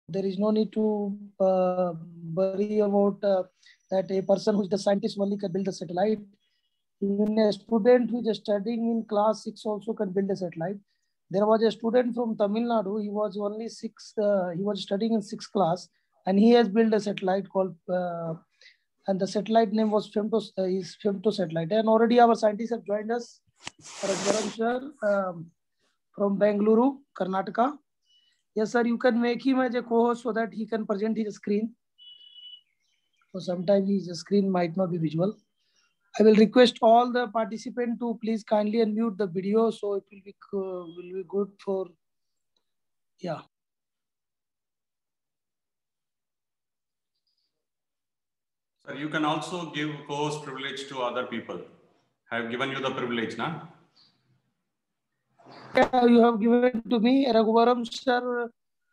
there is no need to worry about that a person who is the scientist only can build a satellite. Even a student who is studying in class 6 also can build a satellite. There was a student from Tamil Nadu. He was only he was studying in 6th class, and he has built a satellite called, and the satellite name was Femto satellite. And already our scientists have joined us. Raghuvaram sir from Bengaluru, Karnataka. Yes, sir, you can make him as a co-host so that he can present his screen. So sometimes his screen might not be visual. I will request all the participants to please kindly unmute the video so it will be good for, yeah. Sir, you can also give co-host privilege to other people. I have given you the privilege, na? Yeah, you have given to me, Raghuvaram sir.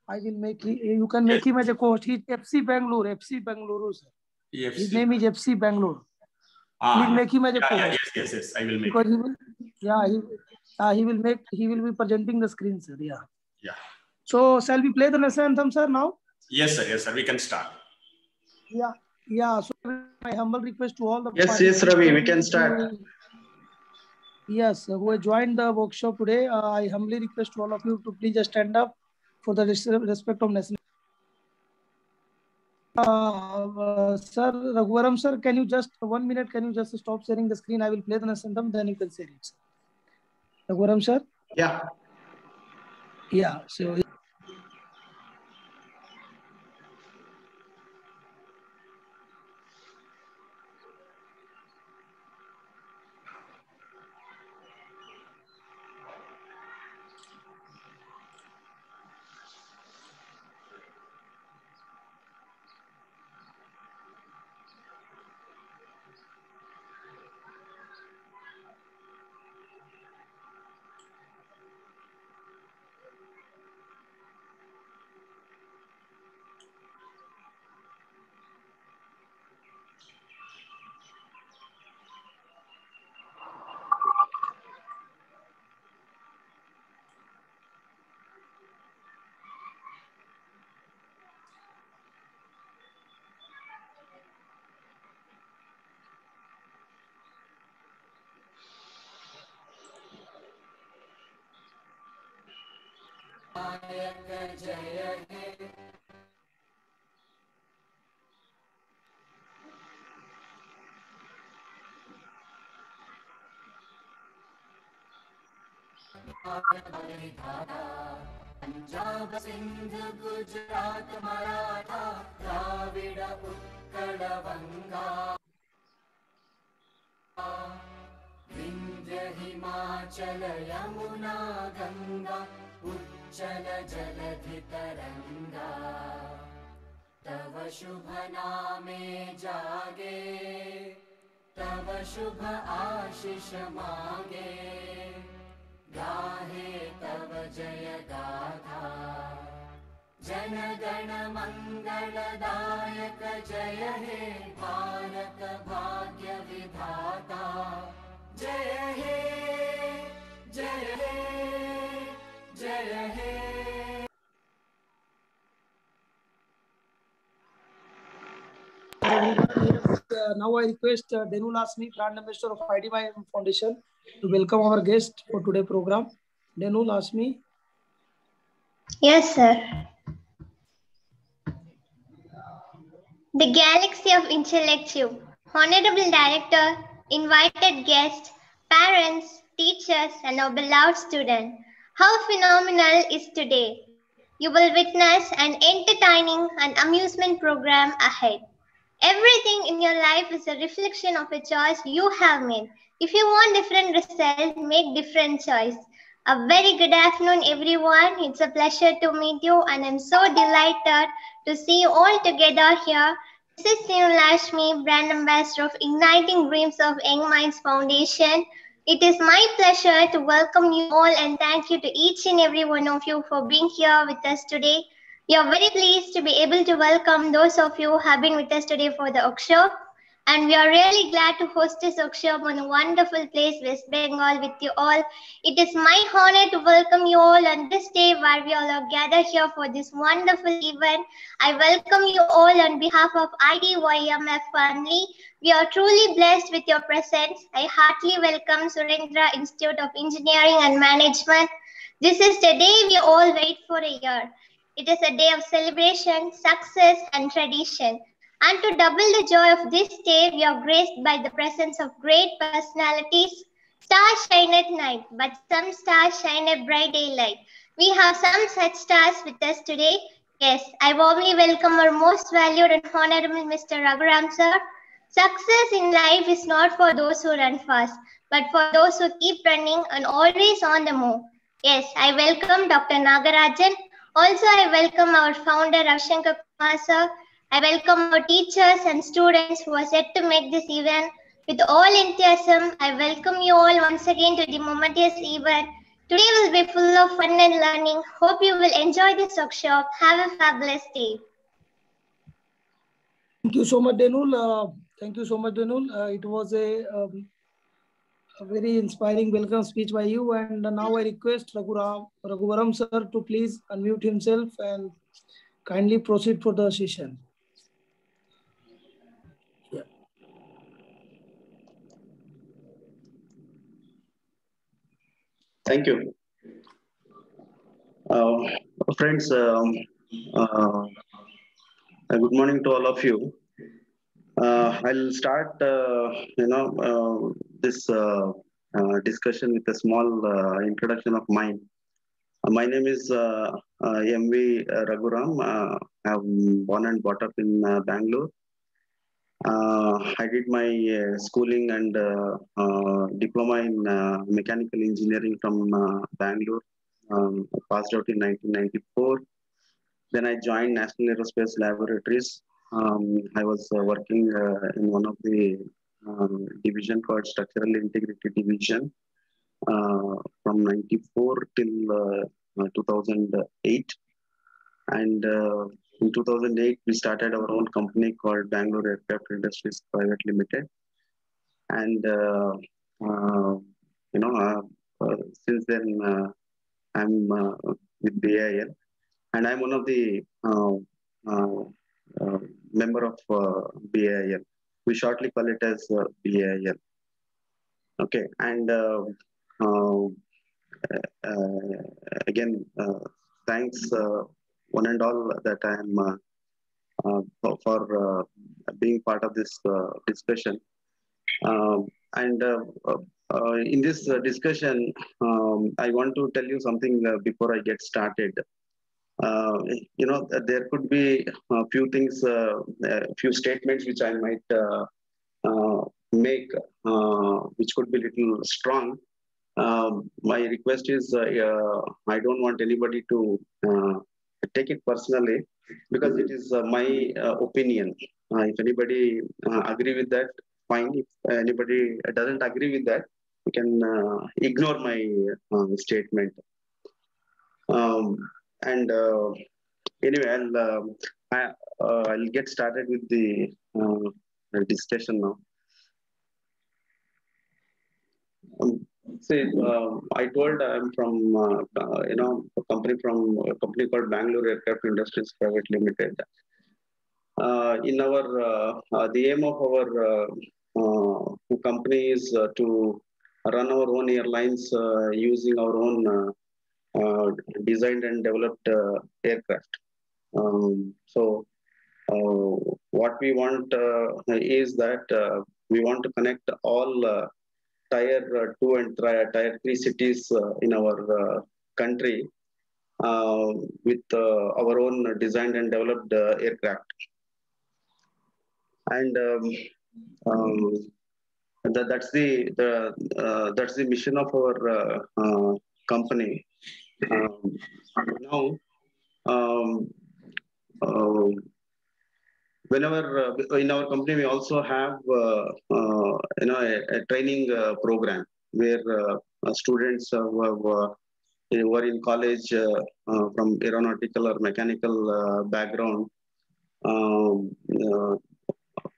I will make you can make him as a co-host. He's FC Bangalore, sir. EFC. His name is FC Bangalore. Please make him as a co-host. Yes. I will make. Because he will be presenting the screen, sir. Yeah. So shall we play the national anthem, sir? Now. Yes, sir. We can start. Yeah. So my humble request to all the yes, Ravi, we can start. Yes, who have joined the workshop today, I humbly request to all of you to please just stand up for the respect of national. Sir, Raghuvaram sir, can you just 1 minute? Can you just stop sharing the screen? I will play the national anthem, then you can share it. Raghuvaram sir. Yeah. So. Punjab Sindh Gujarat Maratha Dravid Utkal बंगा विंध्य हिमाचल यमुना गंगा उच्चल जलधि तरंगा तव शुभ नामे जागे तव शुभ आशीष मागे गाहे तव जय गाथा जन गण मंगलदायक जय हे भारत भाग्य विधाता जय हे जय हे जय हे। Now I request Denu Lasmi, Brand Ambassador of IDMI Foundation, to welcome our guest for today's program. Denu Lasmi. Yes, sir. The Galaxy of Intellectube, Honorable Director, invited guests, parents, teachers, and our beloved student. How phenomenal is today! You will witness an entertaining and amusement program ahead. Everything in your life is a reflection of a choice you have made. If you want different results, make different choice. A very good afternoon, everyone. It's a pleasure to meet you, and I'm so delighted to see you all together here. This is Denu Lasmi, Brand Ambassador of Igniting Dreams of Young Minds Foundation. It is my pleasure to welcome you all and thank you to each and every one of you for being here with us today. We are very pleased to be able to welcome those of you who have been with us today for the workshop. And we are really glad to host this workshop on a wonderful place, West Bengal, with you all. It is my honor to welcome you all on this day where we all are gathered here for this wonderful event. I welcome you all on behalf of IDYMF family. We are truly blessed with your presence. I heartily welcome Surendra Institute of Engineering and Management. This is the day we all wait for a year. It is a day of celebration, success, and tradition. And to double the joy of this day, we are graced by the presence of great personalities. Stars shine at night, but some stars shine at bright daylight. We have some such stars with us today. Yes, I warmly welcome our most valued and honorable Mr. Raghuram sir. Success in life is not for those who run fast, but for those who keep running and always on the move. Yes, I welcome Dr. Nagarajan. Also, I welcome our founder, Ravshankar Kumar sir. I welcome our teachers and students who are set to make this event. With all enthusiasm, I welcome you all once again to the momentous event. Today will be full of fun and learning. Hope you will enjoy this workshop. Have a fabulous day. Thank you so much, Denul. Thank you so much, Denul. It was a very inspiring welcome speech by you. And now I request Raghuvaram sir to please unmute himself and kindly proceed for the session. Yeah. Thank you. Friends, good morning to all of you. I'll start, this discussion with a small introduction of mine. My name is M.V. Raghuram. I'm born and brought up in Bangalore. I did my schooling and diploma in mechanical engineering from Bangalore. Passed out in 1994. Then I joined National Aerospace Laboratories. I was working in one of the division called Structural Integrity Division from 94 till 2008. And in 2008, we started our own company called Bangalore Aircraft Industries Private Limited. And, since then, I'm with BIL. And I'm one of the member of BIL. We shortly call it as BIL. Okay, and again, thanks one and all that I am for being part of this discussion. In this discussion, I want to tell you something before I get started. There could be a few things, a few statements which I might make, which could be a little strong. My request is, I don't want anybody to take it personally, because it is my opinion. If anybody agree with that, fine. If anybody doesn't agree with that, you can ignore my statement. Anyway, I'll get started with the discussion now. I told I'm from a company called Bangalore Aircraft Industries Private Limited. In our the aim of our company is to run our own airlines using our own designed and developed aircraft. What we want is that we want to connect all tier 2 and tier 3 cities in our country with our own designed and developed aircraft. And that's the mission of our company. Now, whenever in our company, we also have a training program where students who are in college from aeronautical or mechanical background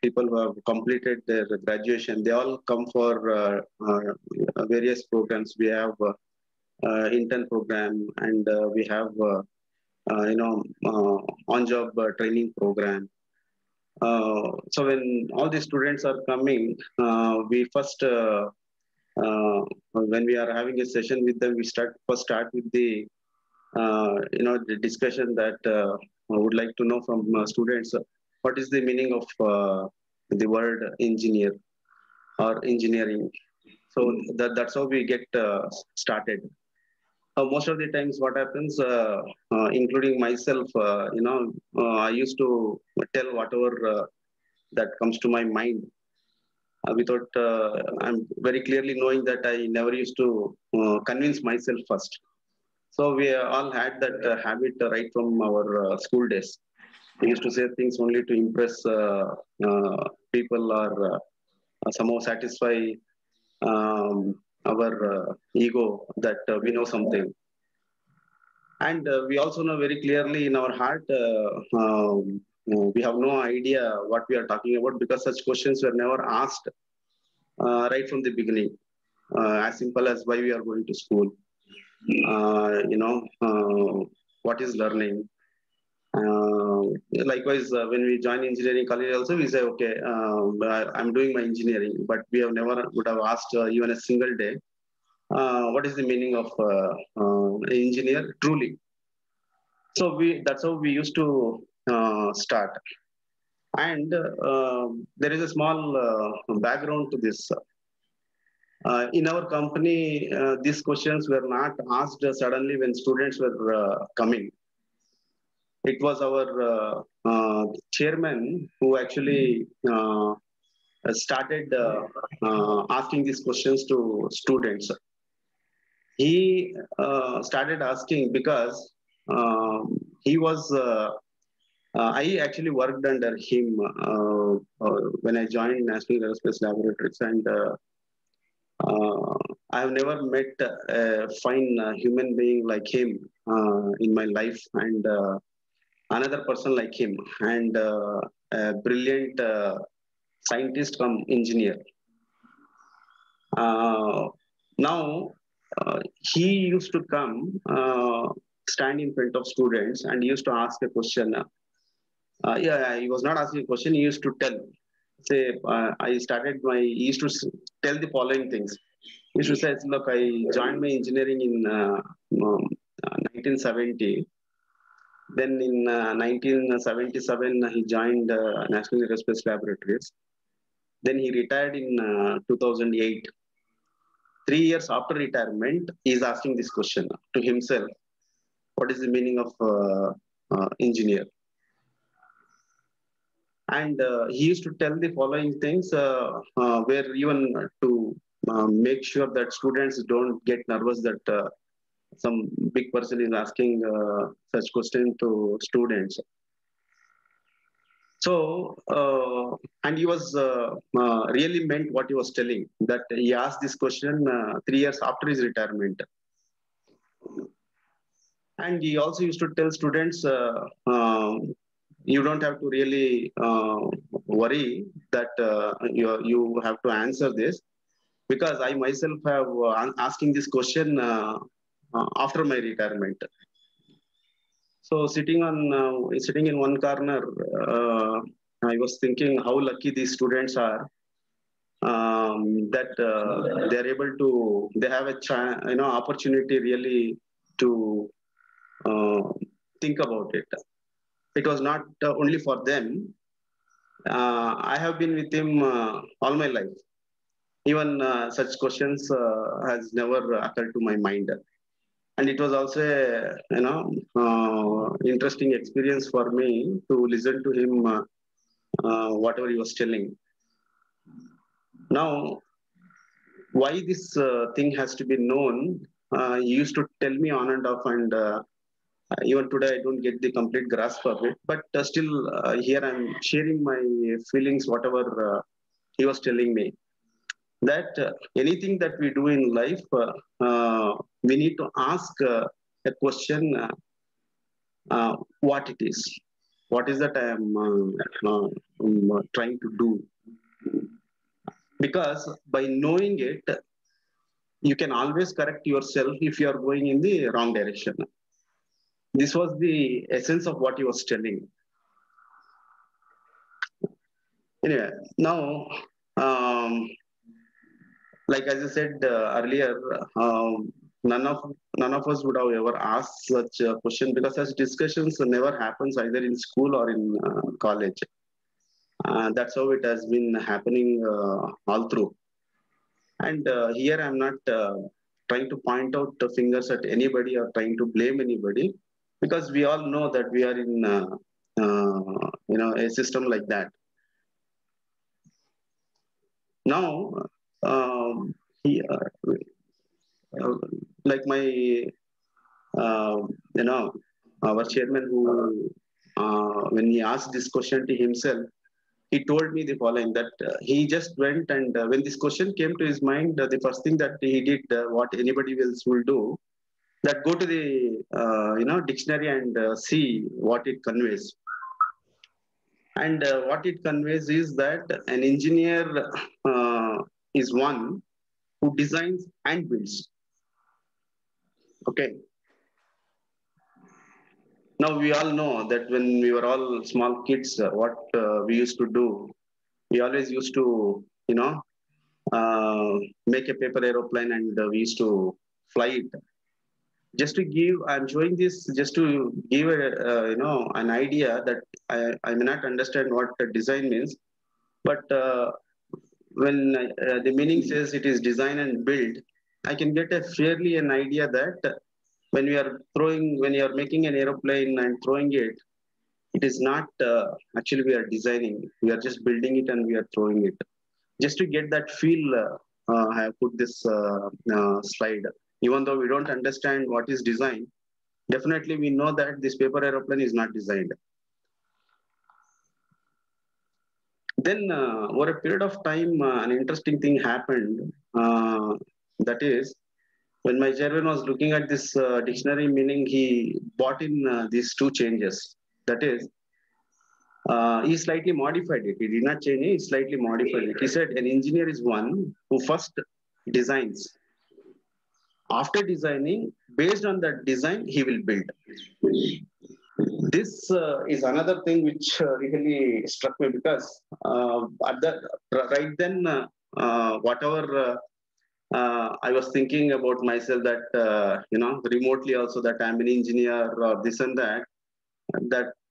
people who have completed their graduation, they all come for various programs. We have intern program, and we have on-job training program. So when all the students are coming, we first when we are having a session with them, we start with the the discussion that I would like to know from students what is the meaning of the word engineer or engineering. So that's how we get started. Most of the times, what happens, including myself, I used to tell whatever that comes to my mind without I'm very clearly knowing that I never used to convince myself first. So we all had that habit right from our school days. We used to say things only to impress people or somehow satisfy our ego that we know something. And we also know very clearly in our heart, we have no idea what we are talking about because such questions were never asked right from the beginning. As simple as why we are going to school, what is learning. Likewise, when we join engineering college also, we say, okay, I'm doing my engineering, but we have never would have asked even a single day, what is the meaning of engineer truly. So that's how we used to start. And there is a small background to this. In our company, these questions were not asked suddenly when students were coming. It was our chairman who actually started asking these questions to students. He started asking because he was, I actually worked under him when I joined National Aerospace Laboratories, and I have never met a fine human being like him in my life, and another person like him, and a brilliant scientist come engineer. Now, he used to come, stand in front of students, and he used to ask a question. He was not asking a question, he used to tell. Say, he used to tell the following things. He used to say, look, I joined my engineering in 1970. Then in 1977, he joined National Aerospace Laboratories. Then he retired in 2008. 3 years after retirement, he is asking this question to himself: what is the meaning of engineer? And he used to tell the following things, where even to make sure that students don't get nervous that some big person is asking such question to students. So, and he was really meant what he was telling, that he asked this question 3 years after his retirement. And he also used to tell students, you don't have to really worry that you have to answer this, because I myself have asking this question after my retirement. So sitting in one corner, I was thinking how lucky these students are that they are able to, they have a opportunity really to think about it. It was not only for them. I have been with him all my life. Even such questions has never occurred to my mind. And it was also interesting experience for me to listen to him, whatever he was telling. Now, why this thing has to be known, he used to tell me on and off, and even today I don't get the complete grasp of it, but still here I'm sharing my feelings, whatever he was telling me. That anything that we do in life, we need to ask a question, what it is. what is that I am trying to do. Because by knowing it, you can always correct yourself if you are going in the wrong direction. This was the essence of what he was telling. Anyway, now, like as I said earlier, none of us would have ever asked such a question, because such discussions never happens either in school or in college. That's how it has been happening all through. And here I'm not trying to point out the fingers at anybody or trying to blame anybody, because we all know that we are in a system like that. Now, he, like my our chairman, who when he asked this question to himself, he told me the following, that he just went and when this question came to his mind, the first thing that he did, what anybody else will do, that go to the dictionary and see what it conveys. And what it conveys is that an engineer is one who designs and builds. Okay. Now we all know that when we were all small kids, what we used to do, we always used to, make a paper aeroplane, and we used to fly it. Just to give, I'm showing this just to give an idea that I may not understand what the design means, but when the meaning says it is design and build, I can get a fairly an idea that when you are making an aeroplane and throwing it, it is not actually we are designing, we are just building it and we are throwing it. Just to get that feel, I have put this slide. Even though we don't understand what is design, definitely we know that this paper aeroplane is not designed. Then over a period of time, an interesting thing happened. That is, when my chairman was looking at this dictionary meaning, he brought in these two changes. That is, he slightly modified it. He did not change it, he slightly modified it. He said an engineer is one who first designs. After designing, based on that design, he will build. This is another thing which really struck me, because at that right then, whatever I was thinking about myself, that remotely also that I'm an engineer or this and that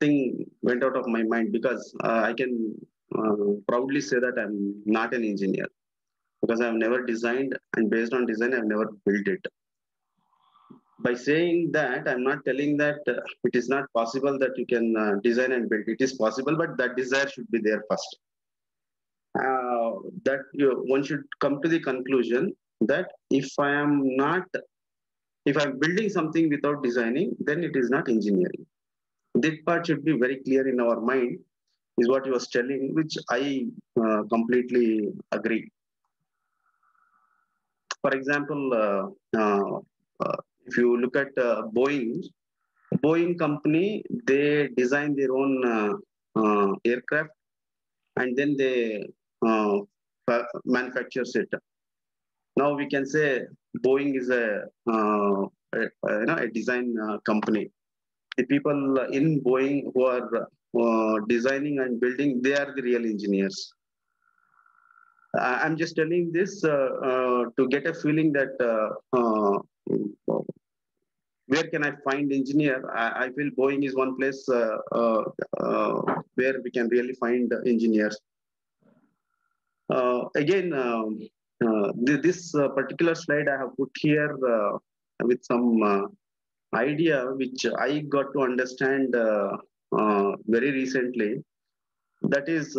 thing went out of my mind, because I can proudly say that I'm not an engineer, because I've never designed, and based on design, I've never built it. By saying that, I'm not telling that it is not possible that you can design and build. It is possible, but that desire should be there first. One should come to the conclusion that if I'm building something without designing, then it is not engineering. That part should be very clear in our mind, is what he was telling, which I completely agree. For example, if you look at Boeing company, they design their own aircraft, and then they manufacture it. Now we can say Boeing is a design company. The people in Boeing who are designing and building, they are the real engineers. I'm just telling this to get a feeling that where can I find engineer? I feel Boeing is one place where we can really find engineers. Again, this particular slide I have put here with some idea which I got to understand very recently. That is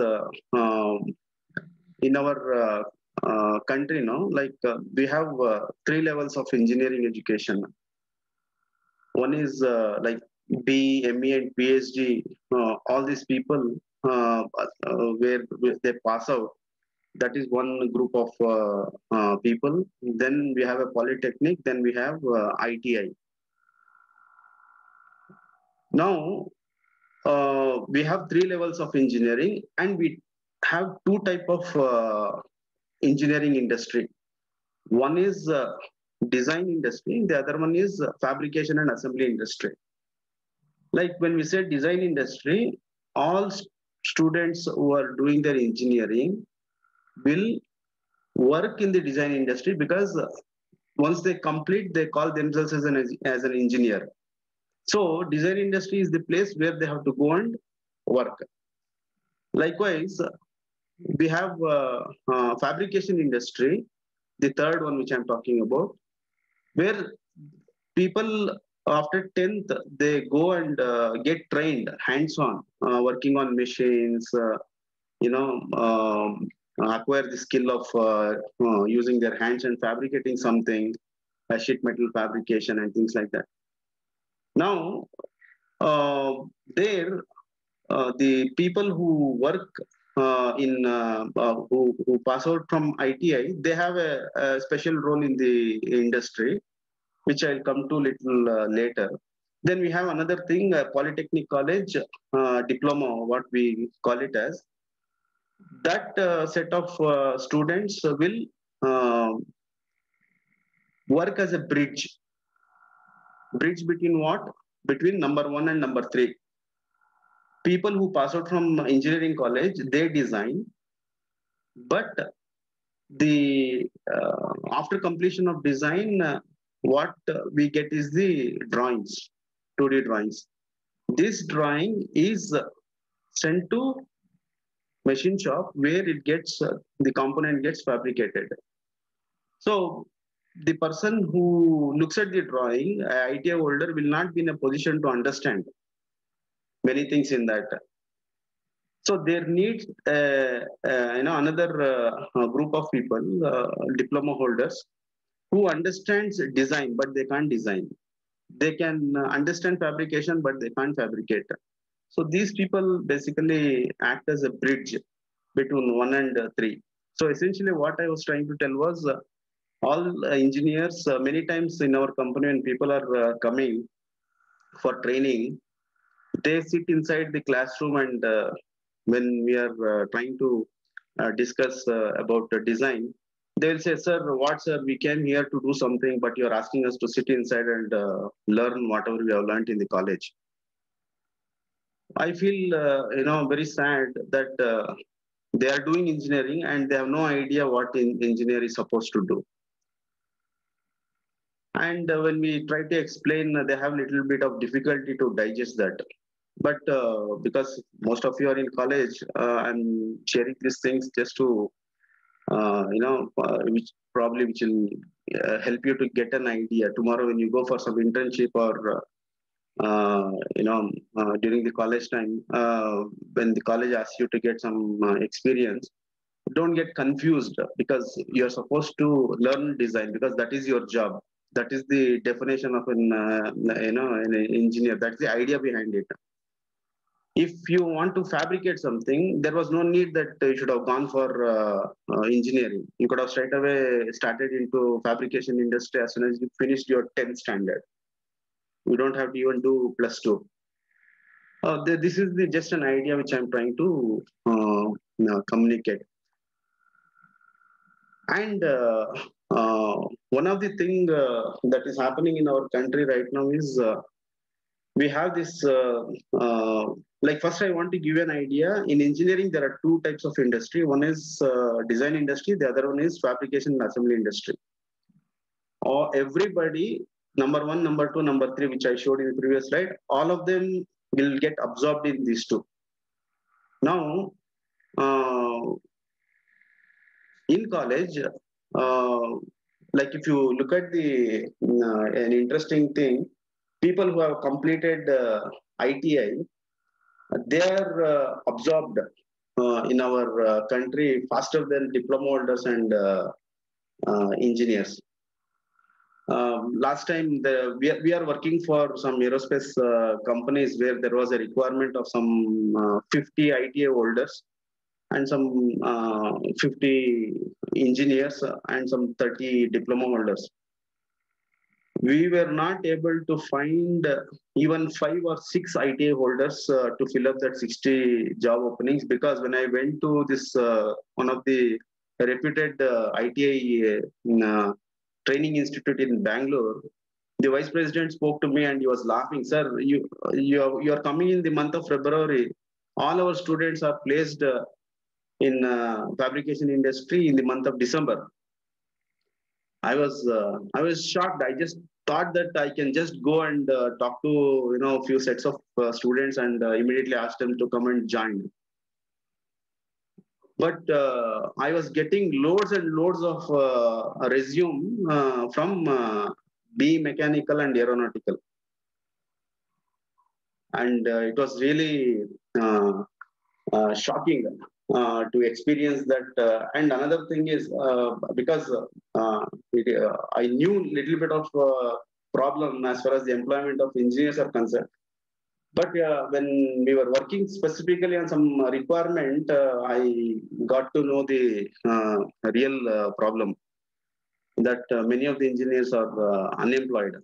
in our country, we have 3 levels of engineering education. One is like B, ME, and PhD. All these people where they pass out, that is one group of people. Then we have a polytechnic. Then we have ITI. Now, we have 3 levels of engineering, and we have 2 type of engineering industry. One is design industry, the other one is fabrication and assembly industry. Like when we say design industry, all students who are doing their engineering will work in the design industry, because once they complete, they call themselves as an engineer. So design industry is the place where they have to go and work. Likewise, we have fabrication industry, the third one which I'm talking about, where people after 10th, they go and get trained hands-on, working on machines, acquire the skill of using their hands and fabricating something, sheet metal fabrication and things like that. Now, there, the people who work who pass out from ITI, they have a special role in the industry, which I'll come to little later. Then we have another thing, Polytechnic College diploma, what we call it as. That set of students will work as a bridge. Bridge between what? Between number 1 and number 3. People who pass out from engineering college, they design, but the after completion of design, what we get is the drawings, 2D drawings. This drawing is sent to machine shop, where it gets the component gets fabricated. So the person who looks at the drawing, ITI holder, will not be in a position to understand many things in that. So there needs another group of people, diploma holders, who understands design, but they can't design. They can understand fabrication, but they can't fabricate. So these people basically act as a bridge between 1 and 3. So essentially what I was trying to tell was, all engineers, many times in our company, when people are coming for training, they sit inside the classroom, and when we are trying to discuss about design, they will say, sir, what sir, we came here to do something, but you're asking us to sit inside and learn whatever we have learned in the college. I feel, very sad that they are doing engineering and they have no idea what engineer is supposed to do. And when we try to explain, they have a little bit of difficulty to digest that. But because most of you are in college, I'm sharing these things just to, which will help you to get an idea. Tomorrow, when you go for some internship or, during the college time, when the college asks you to get some experience, don't get confused, because you're supposed to learn design, because that is your job. That is the definition of an engineer. That's the idea behind it. If you want to fabricate something, there was no need that you should have gone for engineering. You could have straight away started into fabrication industry as soon as you finished your 10th standard. You don't have to even do +2. This is just an idea which I'm trying to communicate. And one of the things that is happening in our country right now is we have this, like first I want to give you an idea. In engineering, there are 2 types of industry. One is design industry, the other one is fabrication and assembly industry. Or everybody, number 1, number 2, number 3, which I showed in the previous slide, all of them will get absorbed in these 2. Now, in college, like if you look at an interesting thing, people who have completed ITI, they are absorbed in our country faster than diploma holders and engineers. Last time, we are working for some aerospace companies where there was a requirement of some 50 ITI holders and some 50 engineers and some 30 diploma holders. we were not able to find even 5 or 6 ITI holders to fill up that 60 job openings, because when I went to this one of the reputed ITI training institute in Bangalore, the vice president spoke to me and he was laughing. Sir, you are coming in the month of February. All our students are placed in fabrication industry in the month of December. I was shocked. I just thought that I can just go and talk to a few sets of students and immediately ask them to come and join. But I was getting loads and loads of resume from BE Mechanical and Aeronautical, and it was really shocking to experience that. And another thing is because I knew little bit of problem as far as the employment of engineers are concerned. But when we were working specifically on some requirement, I got to know the real problem that many of the engineers are unemployed.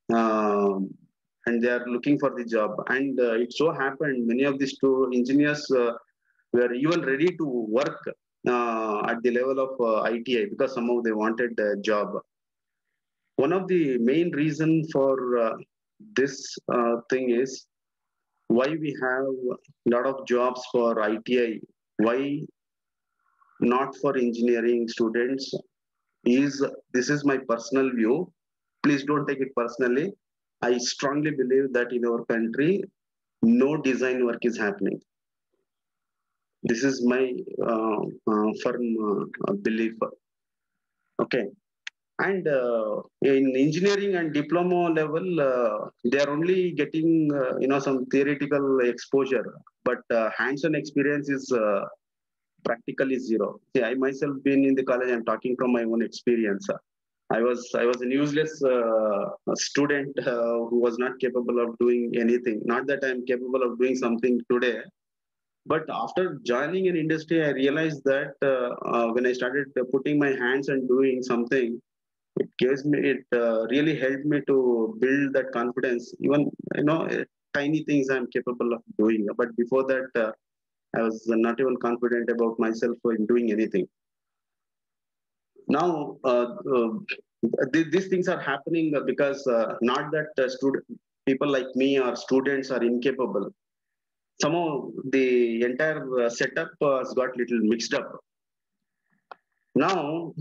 And they are looking for the job. And it so happened many of these two engineers were even ready to work at the level of ITI because somehow they wanted a job. One of the main reason for this thing is why we have a lot of jobs for ITI, why not for engineering students, this is my personal view. Please don't take it personally. I strongly believe that in our country, no design work is happening. This is my firm belief. Okay. And in engineering and diploma level, they are only getting some theoretical exposure, but hands-on experience is practically zero. See, I myself been in the college. I'm talking from my own experience. I was an useless student who was not capable of doing anything. Not that I'm capable of doing something today, but after joining an industry, I realized that when I started putting my hands and doing something, it really helped me to build that confidence. Even tiny things I'm capable of doing. But before that, I was not even confident about myself in doing anything. Now, these things are happening because not that people like me or students are incapable. Somehow the entire setup has got little mixed up. Now,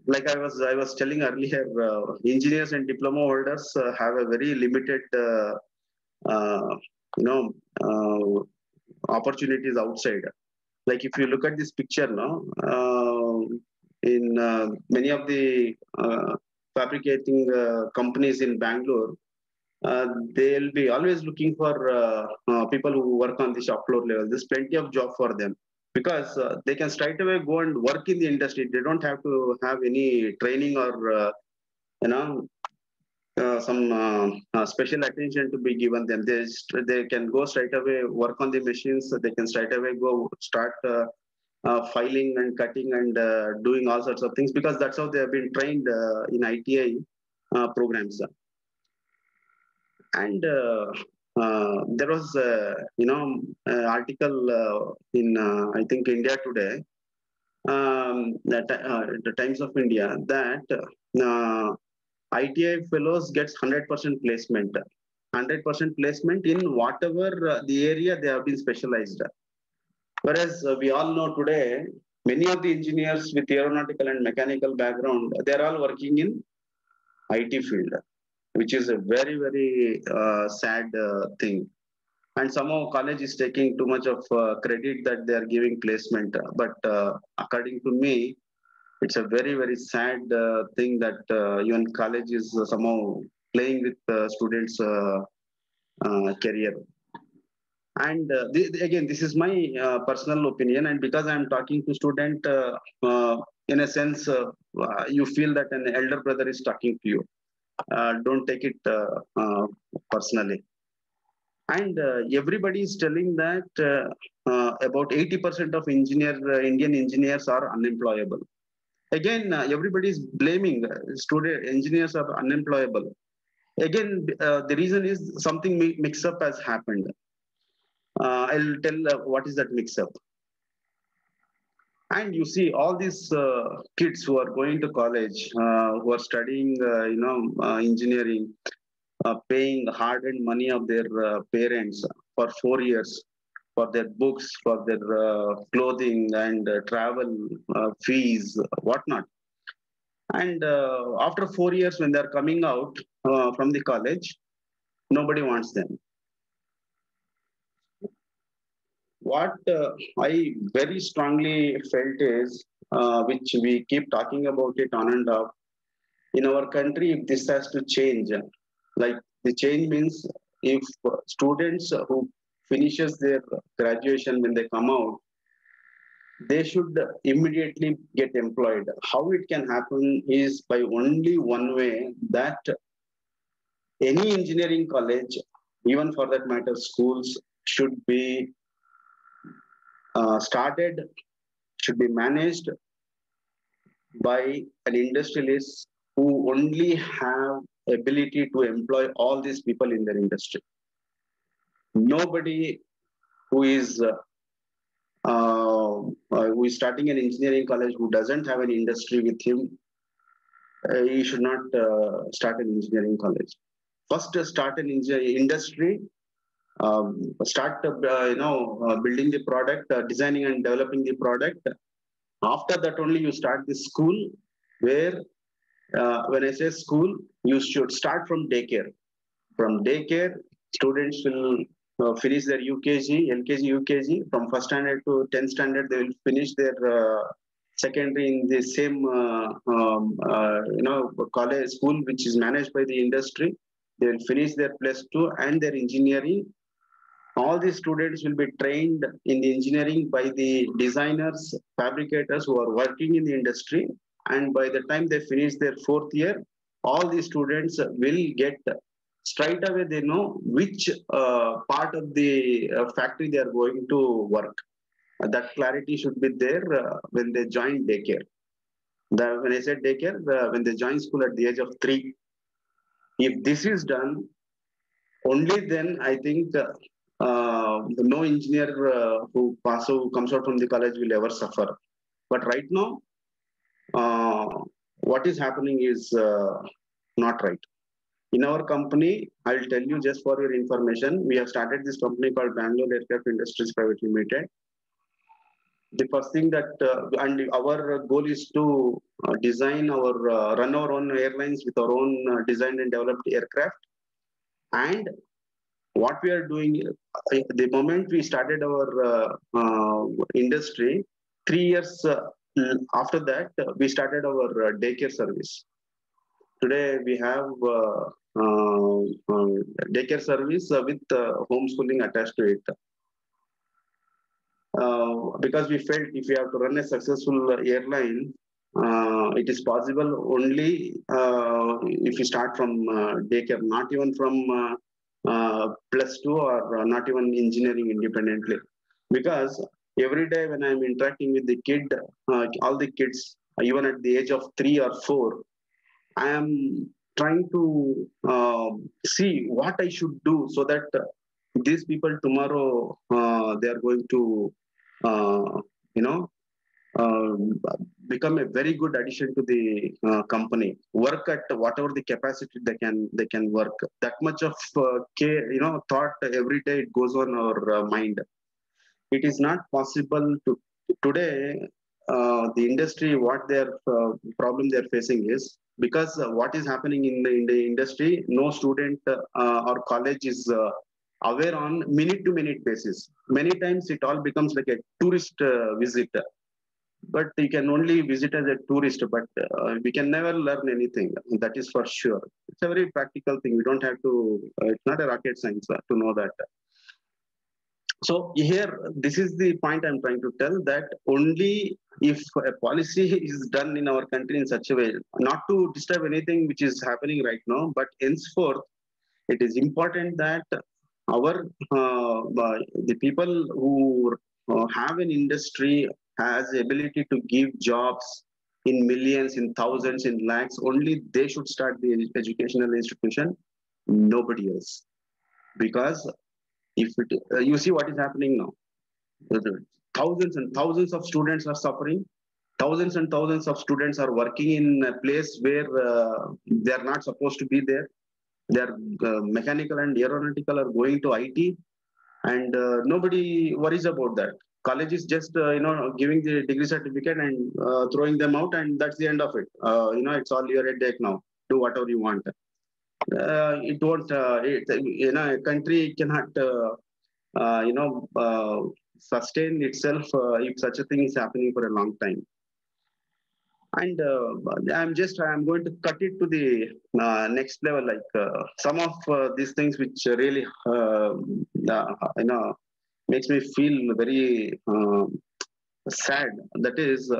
like I was telling earlier, engineers and diploma holders have a very limited, opportunities outside. Like if you look at this picture now, in many of the fabricating companies in Bangalore, they'll be always looking for people who work on the shop floor level. There's plenty of job for them because they can straight away go and work in the industry. They don't have to have any training or some special attention to be given them. They can go straight away work on the machines. They can straight away go start filing and cutting and doing all sorts of things because that's how they have been trained in ITI programs. And there was an article in I think India Today, the Times of India, that ITI fellows gets 100% placement. 100% placement in whatever the area they have been specialized. Whereas we all know today, many of the engineers with aeronautical and mechanical background, they're all working in IT field, which is a very, very sad thing. And somehow college is taking too much of credit that they are giving placement. But according to me, it's a very, very sad thing that even college is somehow playing with students' career. And again, this is my personal opinion. And because I'm talking to student, in a sense, you feel that an elder brother is talking to you. Don't take it personally. And everybody is telling that about 80% of Indian engineers are unemployable. Again, everybody is blaming student engineers are unemployable. Again, the reason is something mix up has happened. I'll tell what is that mix up. And you see all these kids who are going to college, who are studying, engineering, paying hard-earned money of their parents for 4 years for their books, for their clothing and travel fees, whatnot. And after 4 years, when they're coming out from the college, nobody wants them. What I very strongly felt is, which we keep talking about it on and off, in our country, if this has to change, like the change means if students who finishes their graduation when they come out, they should immediately get employed. How it can happen is by only one way, that any engineering college, even for that matter, schools should be started, should be managed by an industrialist who only have ability to employ all these people in their industry. Nobody who is starting an engineering college who doesn't have an industry with him, he should not start an engineering college. First, start an industry. Start, building the product, designing and developing the product. After that, only you start the school. Where, when I say school, you should start from daycare. From daycare, students will finish their UKG, LKG, UKG. From first standard to 10th standard, they will finish their secondary in the same, college school, which is managed by the industry. They will finish their +2 and their engineering. All these students will be trained in the engineering by the designers, fabricators who are working in the industry. And by the time they finish their 4th year, all these students will get, straight away they know which part of the factory they are going to work. That clarity should be there when they join daycare. When I said daycare, when they join school at the age of 3. If this is done, only then I think no engineer who comes out from the college will ever suffer. But right now, what is happening is not right. In our company, I'll tell you just for your information, we have started this company called Bangalore Aircraft Industries Private Limited. The first thing that, and our goal is to run our own airlines with our own designed and developed aircraft. And what we are doing, the moment we started our industry, 3 years after that, we started our daycare service. Today, we have daycare service with homeschooling attached to it. Because we felt if we have to run a successful airline, it is possible only if you start from daycare, not even from +2 or not even engineering independently. Because every day when I'm interacting with the kid, all the kids, even at the age of 3 or 4, I am trying to see what I should do so that these people tomorrow, they are going to, become a very good addition to the company. Work at whatever the capacity they can work. That much of care, thought every day it goes on our mind. It is not possible to today. The industry, what their problem they're facing is because what is happening in the industry, no student or college is aware on minute-to-minute basis. Many times it all becomes like a tourist visit. But you can only visit as a tourist, but we can never learn anything. That is for sure. It's a very practical thing. We don't have to, it's not a rocket science to know that. So here, this is the point I'm trying to tell, that only if a policy is done in our country in such a way, not to disturb anything which is happening right now, but henceforth, it is important that our the people who have an industry has the ability to give jobs in millions, in thousands, in lakhs. Only they should start the educational institution, nobody else. Because if it, you see what is happening now, thousands and thousands of students are suffering. Thousands and thousands of students are working in a place where they are not supposed to be there. They are mechanical and aeronautical are going to IT, and nobody worries about that. College is just giving the degree certificate and throwing them out, and that's the end of it. It's all your headache now. Do whatever you want. It won't. A country cannot sustain itself if such a thing is happening for a long time. And I'm going to cut it to the next level, like some of these things which really makes me feel very sad. That is,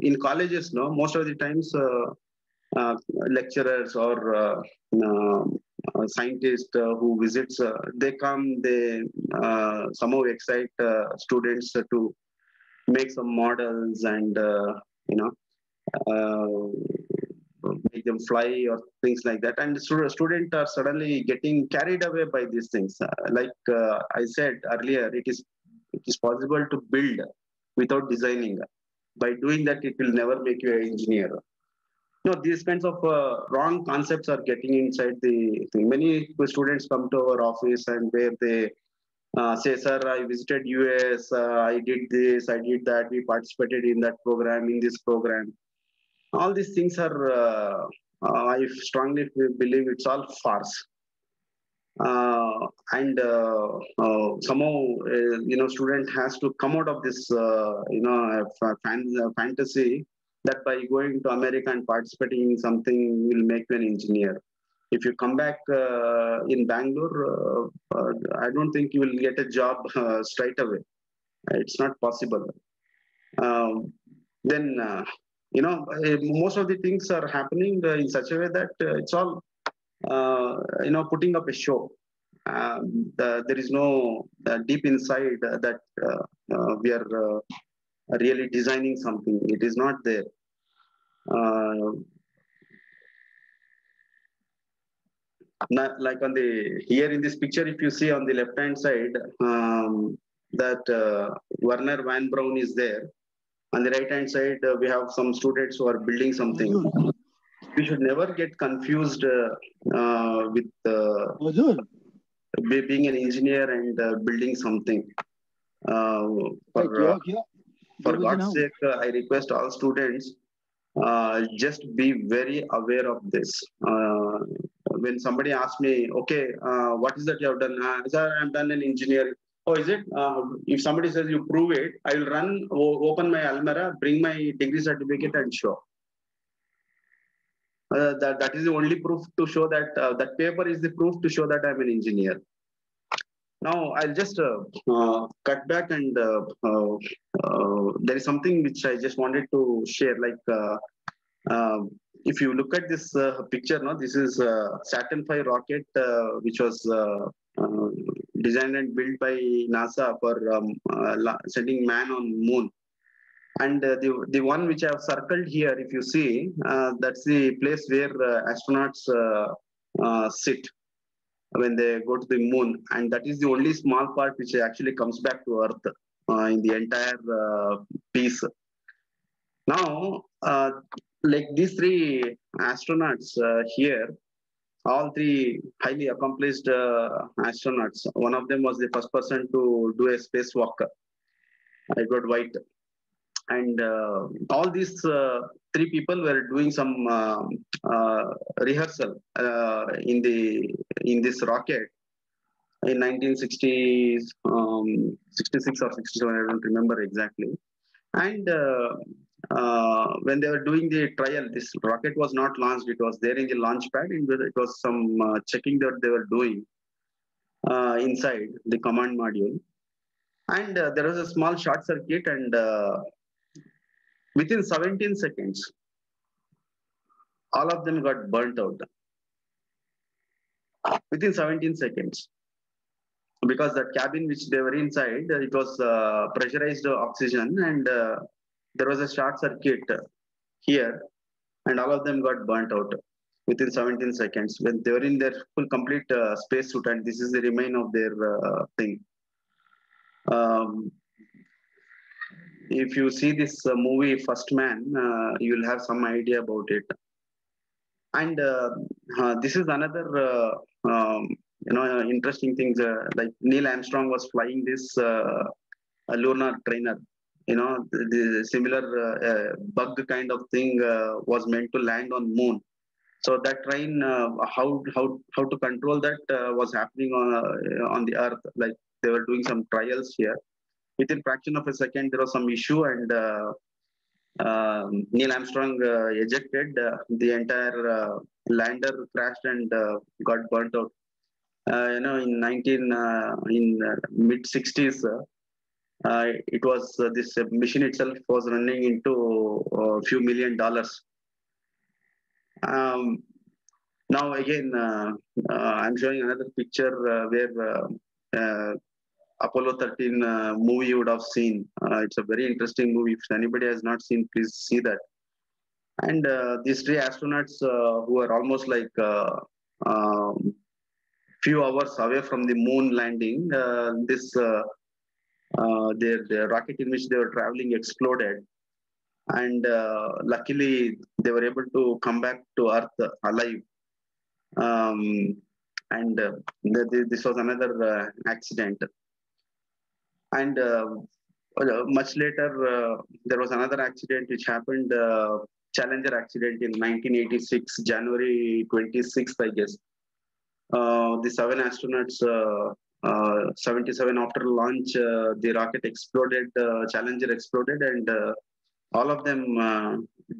in colleges, no, most of the times lecturers or scientists who visits, they come, they somehow excite students to make some models and make them fly or things like that. And students are suddenly getting carried away by these things. Like I said earlier, it is possible to build without designing. By doing that, it will never make you an engineer. These kinds of wrong concepts are getting inside the thing. Many students come to our office and where they say, sir, I visited US, I did this, I did that, we participated in that program, in this program. All these things are, I strongly believe it's all farce. And somehow, student has to come out of this, fantasy that by going to America and participating in something will make you an engineer. If you come back in Bangalore, I don't think you will get a job straight away. It's not possible. Then, most of the things are happening in such a way that it's all, putting up a show. There is no deep inside that we are really designing something. It is not there. Like on the here in this picture, if you see on the left hand side, that Werner Van Braun is there. On the right hand side, we have some students who are building something. We should never get confused with being an engineer and building something. For God's sake, I request all students, just be very aware of this. When somebody asks me, okay, what is that you have done? Sir, I've done an engineering. Oh, is it? If somebody says you prove it, I will run, open my Almera, bring my degree certificate and show. That is the only proof to show that that paper is the proof to show that I'm an engineer. Now I'll just cut back and there is something which I just wanted to share. Like if you look at this picture, no, this is Saturn V rocket which was designed and built by NASA for sending man on moon. And the one which I have circled here, if you see, that's the place where astronauts sit when they go to the moon. And that is the only small part which actually comes back to Earth in the entire piece. Now, like these three astronauts here, all three highly accomplished astronauts. One of them was the first person to do a spacewalk. Edward White. And all these three people were doing some rehearsal in this rocket in 1960s, 66 or 67, I don't remember exactly. And when they were doing the trial, this rocket was not launched. It was there in the launch pad, and it was some checking that they were doing inside the command module. And there was a small short circuit, and within 17 seconds, all of them got burnt out. Within 17 seconds. Because that cabin which they were inside, it was pressurized oxygen, and there was a short circuit here, and all of them got burnt out within 17 seconds when they were in their full complete spacesuit, and this is the remain of their thing. Um, if you see this movie First Man, you'll have some idea about it. And this is another interesting things. Like Neil Armstrong was flying this lunar trainer. The similar bug kind of thing was meant to land on moon. So that train, how to control that was happening on the Earth. Like they were doing some trials here. Within fraction of a second, there was some issue, and Neil Armstrong ejected. The entire lander crashed and got burnt out. In mid 60s, it was this machine itself was running into a few $1 million. Now again, I'm showing another picture where Apollo 13 movie you would have seen. It's a very interesting movie. If anybody has not seen, please see that. And these 3 astronauts who are almost like few hours away from the moon landing, their rocket in which they were traveling exploded. And luckily, they were able to come back to Earth alive. And this was another accident. And much later, there was another accident which happened, Challenger accident in 1986, January 26th, I guess. The 7 astronauts, 77 after launch, the rocket exploded, Challenger exploded, and all of them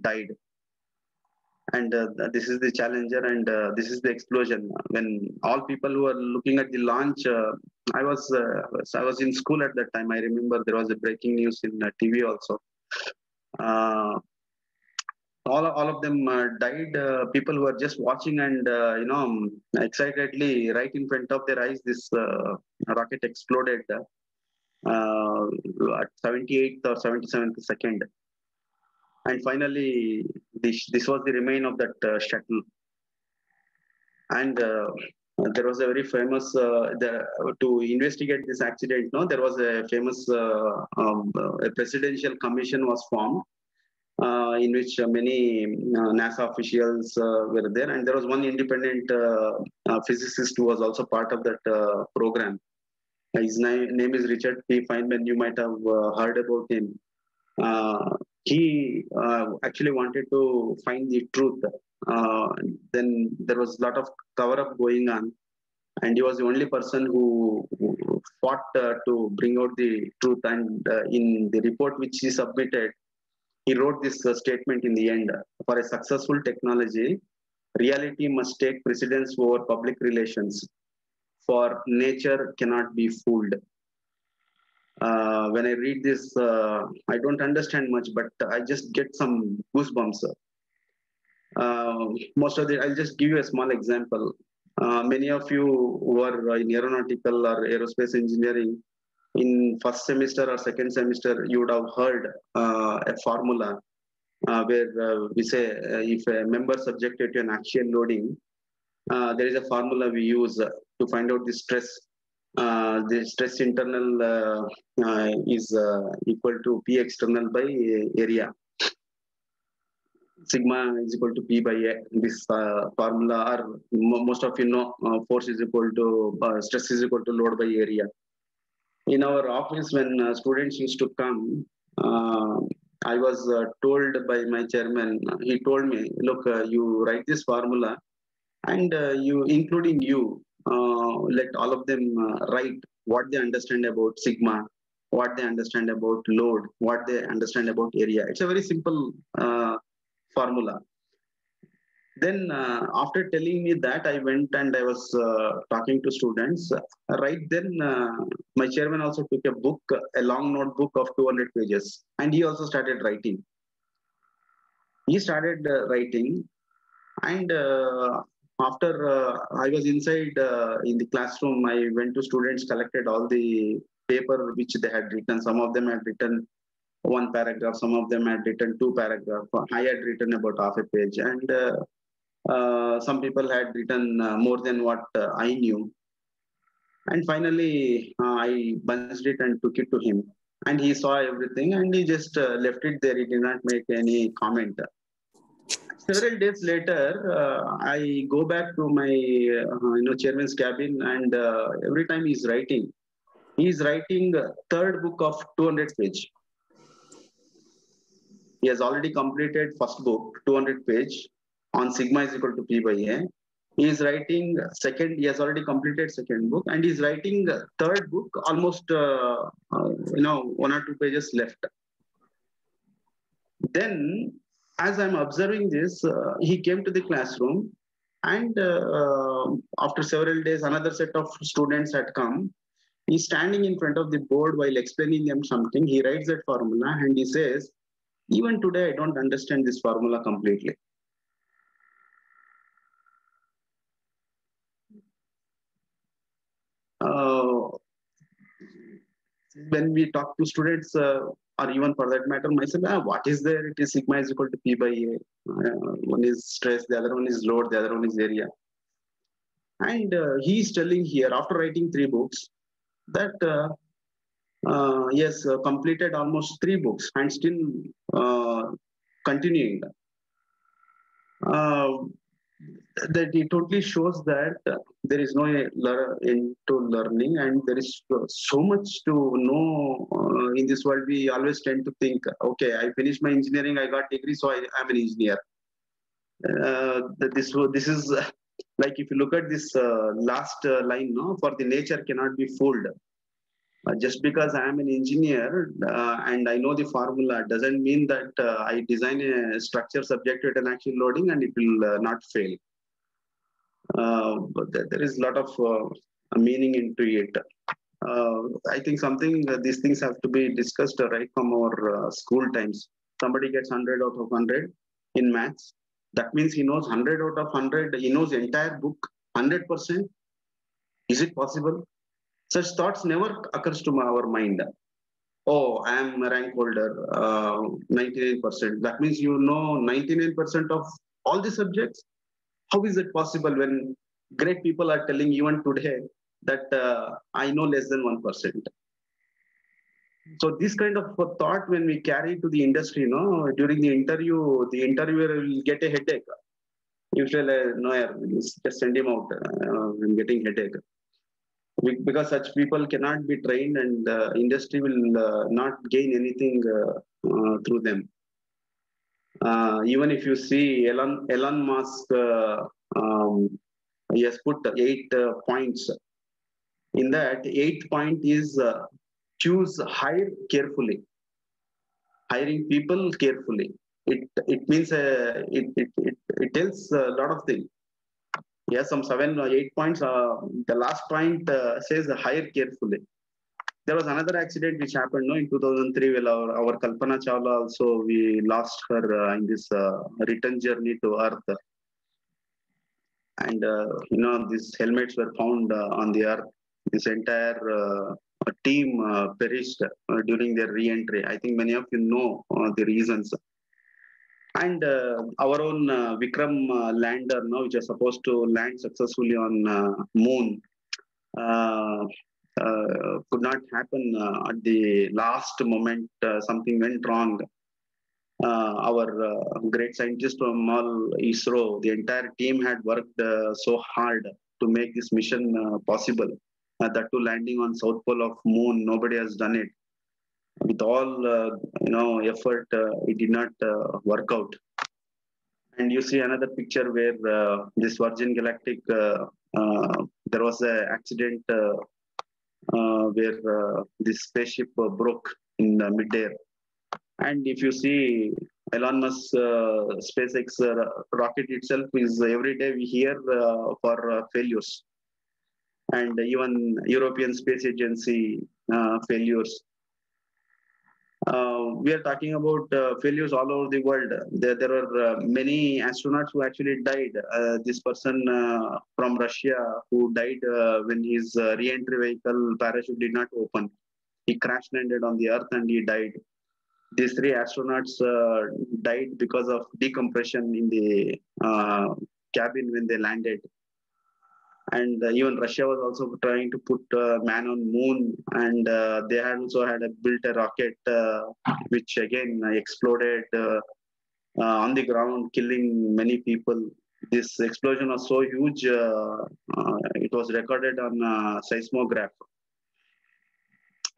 died. And this is the Challenger, and this is the explosion. When all people who were looking at the launch, I was in school at that time. I remember there was a breaking news in TV also. All of them died. People who were just watching and excitedly right in front of their eyes, this rocket exploded at 78th or 77th second. And finally, this was the remain of that shuttle. And there was a very famous, to investigate this accident, there was a famous a presidential commission was formed, in which many NASA officials were there. And there was one independent physicist who was also part of that program. His name is Richard P. Feynman. You might have heard about him. He actually wanted to find the truth. Then there was a lot of cover-up going on, and he was the only person who fought to bring out the truth. And in the report which he submitted, he wrote this statement in the end: for a successful technology, reality must take precedence over public relations, for nature cannot be fooled. When I read this, I don't understand much, but I just get some goosebumps. Most of I'll just give you a small example. Many of you who are in aeronautical or aerospace engineering, in first semester or second semester, you would have heard a formula where we say if a member subjected to an axial loading, there is a formula we use to find out the stress. The stress internal is equal to P external by area. Sigma is equal to P by A. This formula, or most of you know, force is equal to stress is equal to load by area. In our office, when students used to come, I was told by my chairman. He told me, "Look, you write this formula, and you, including you, let all of them write what they understand about sigma, what they understand about load, what they understand about area." It's a very simple formula. Then after telling me that, I went and I was talking to students. Right then, my chairman also took a book, a long notebook of 200 pages, and he also started writing. He started writing, and after I was inside in the classroom, I went to students, collected all the paper which they had written. Some of them had written one paragraph. Some of them had written 2 paragraphs. I had written about half a page, and some people had written more than what I knew. And finally, I bunched it and took it to him. And he saw everything and he just left it there. He did not make any comment. Several days later, I go back to my chairman's cabin, and every time he's writing third book of 200 page. He has already completed first book, 200 page, on sigma is equal to P by A. He is writing second, he has already completed second book, and he's writing third book, almost 1 or 2 pages left. Then, as I'm observing this, he came to the classroom, and after several days, another set of students had come. He's standing in front of the board while explaining them something. He writes that formula and he says, even today, I don't understand this formula completely. When we talk to students, or even for that matter, myself, what is there? It is sigma is equal to P by A. One is stress, the other one is load, the other one is area. And he's telling here, after writing 3 books, that yes, completed almost 3 books and still continuing. That it totally shows that there is no into learning, and there is so much to know in this world. We always tend to think, okay, I finished my engineering, I got degree, so I'm an engineer. This is like, if you look at this last line, no, for the nature cannot be fooled. Just because I am an engineer and I know the formula doesn't mean that I design a structure subject to an actual loading and it will not fail. But there is a lot of meaning into it. I think these things have to be discussed right from our school times. Somebody gets 100 out of 100 in maths. That means he knows 100 out of 100. He knows the entire book 100%. Is it possible? Such thoughts never occurs to our mind. Oh, I am a rank holder, 99%. That means you know 99% of all the subjects. How is it possible when great people are telling even today that I know less than 1%? So this kind of thought, when we carry to the industry, during the interviewer will get a headache. You tell, no, just send him out. I'm getting headache. Because such people cannot be trained, and industry will not gain anything through them. Even if you see Elon Musk, he has put 8 points. In that, 8th point is hire carefully. Hiring people carefully. It means it tells a lot of things. Yes, some 7 or 8 points. The last point says hire carefully. There was another accident which happened in 2003. Well, our Kalpana Chawla also, we lost her in this return journey to Earth. And these helmets were found on the Earth. This entire team perished during their re-entry. I think many of you know the reasons. And our own Vikram lander, which is supposed to land successfully on moon, could not happen at the last moment. Something went wrong. Our great scientists from all ISRO, the entire team had worked so hard to make this mission possible. That too, landing on South Pole of moon, nobody has done it. With all effort, it did not work out. And you see another picture where this Virgin Galactic, there was an accident where this spaceship broke in midair. And if you see Elon Musk SpaceX rocket itself, is every day we hear for failures. And even European Space Agency failures. We are talking about failures all over the world. There were many astronauts who actually died. This person from Russia who died when his re-entry vehicle parachute did not open. He crash landed on the Earth and he died. These three astronauts died because of decompression in the cabin when they landed. And even Russia was also trying to put man on moon, and they had also had built a rocket which again exploded on the ground, killing many people. This explosion was so huge, it was recorded on seismograph.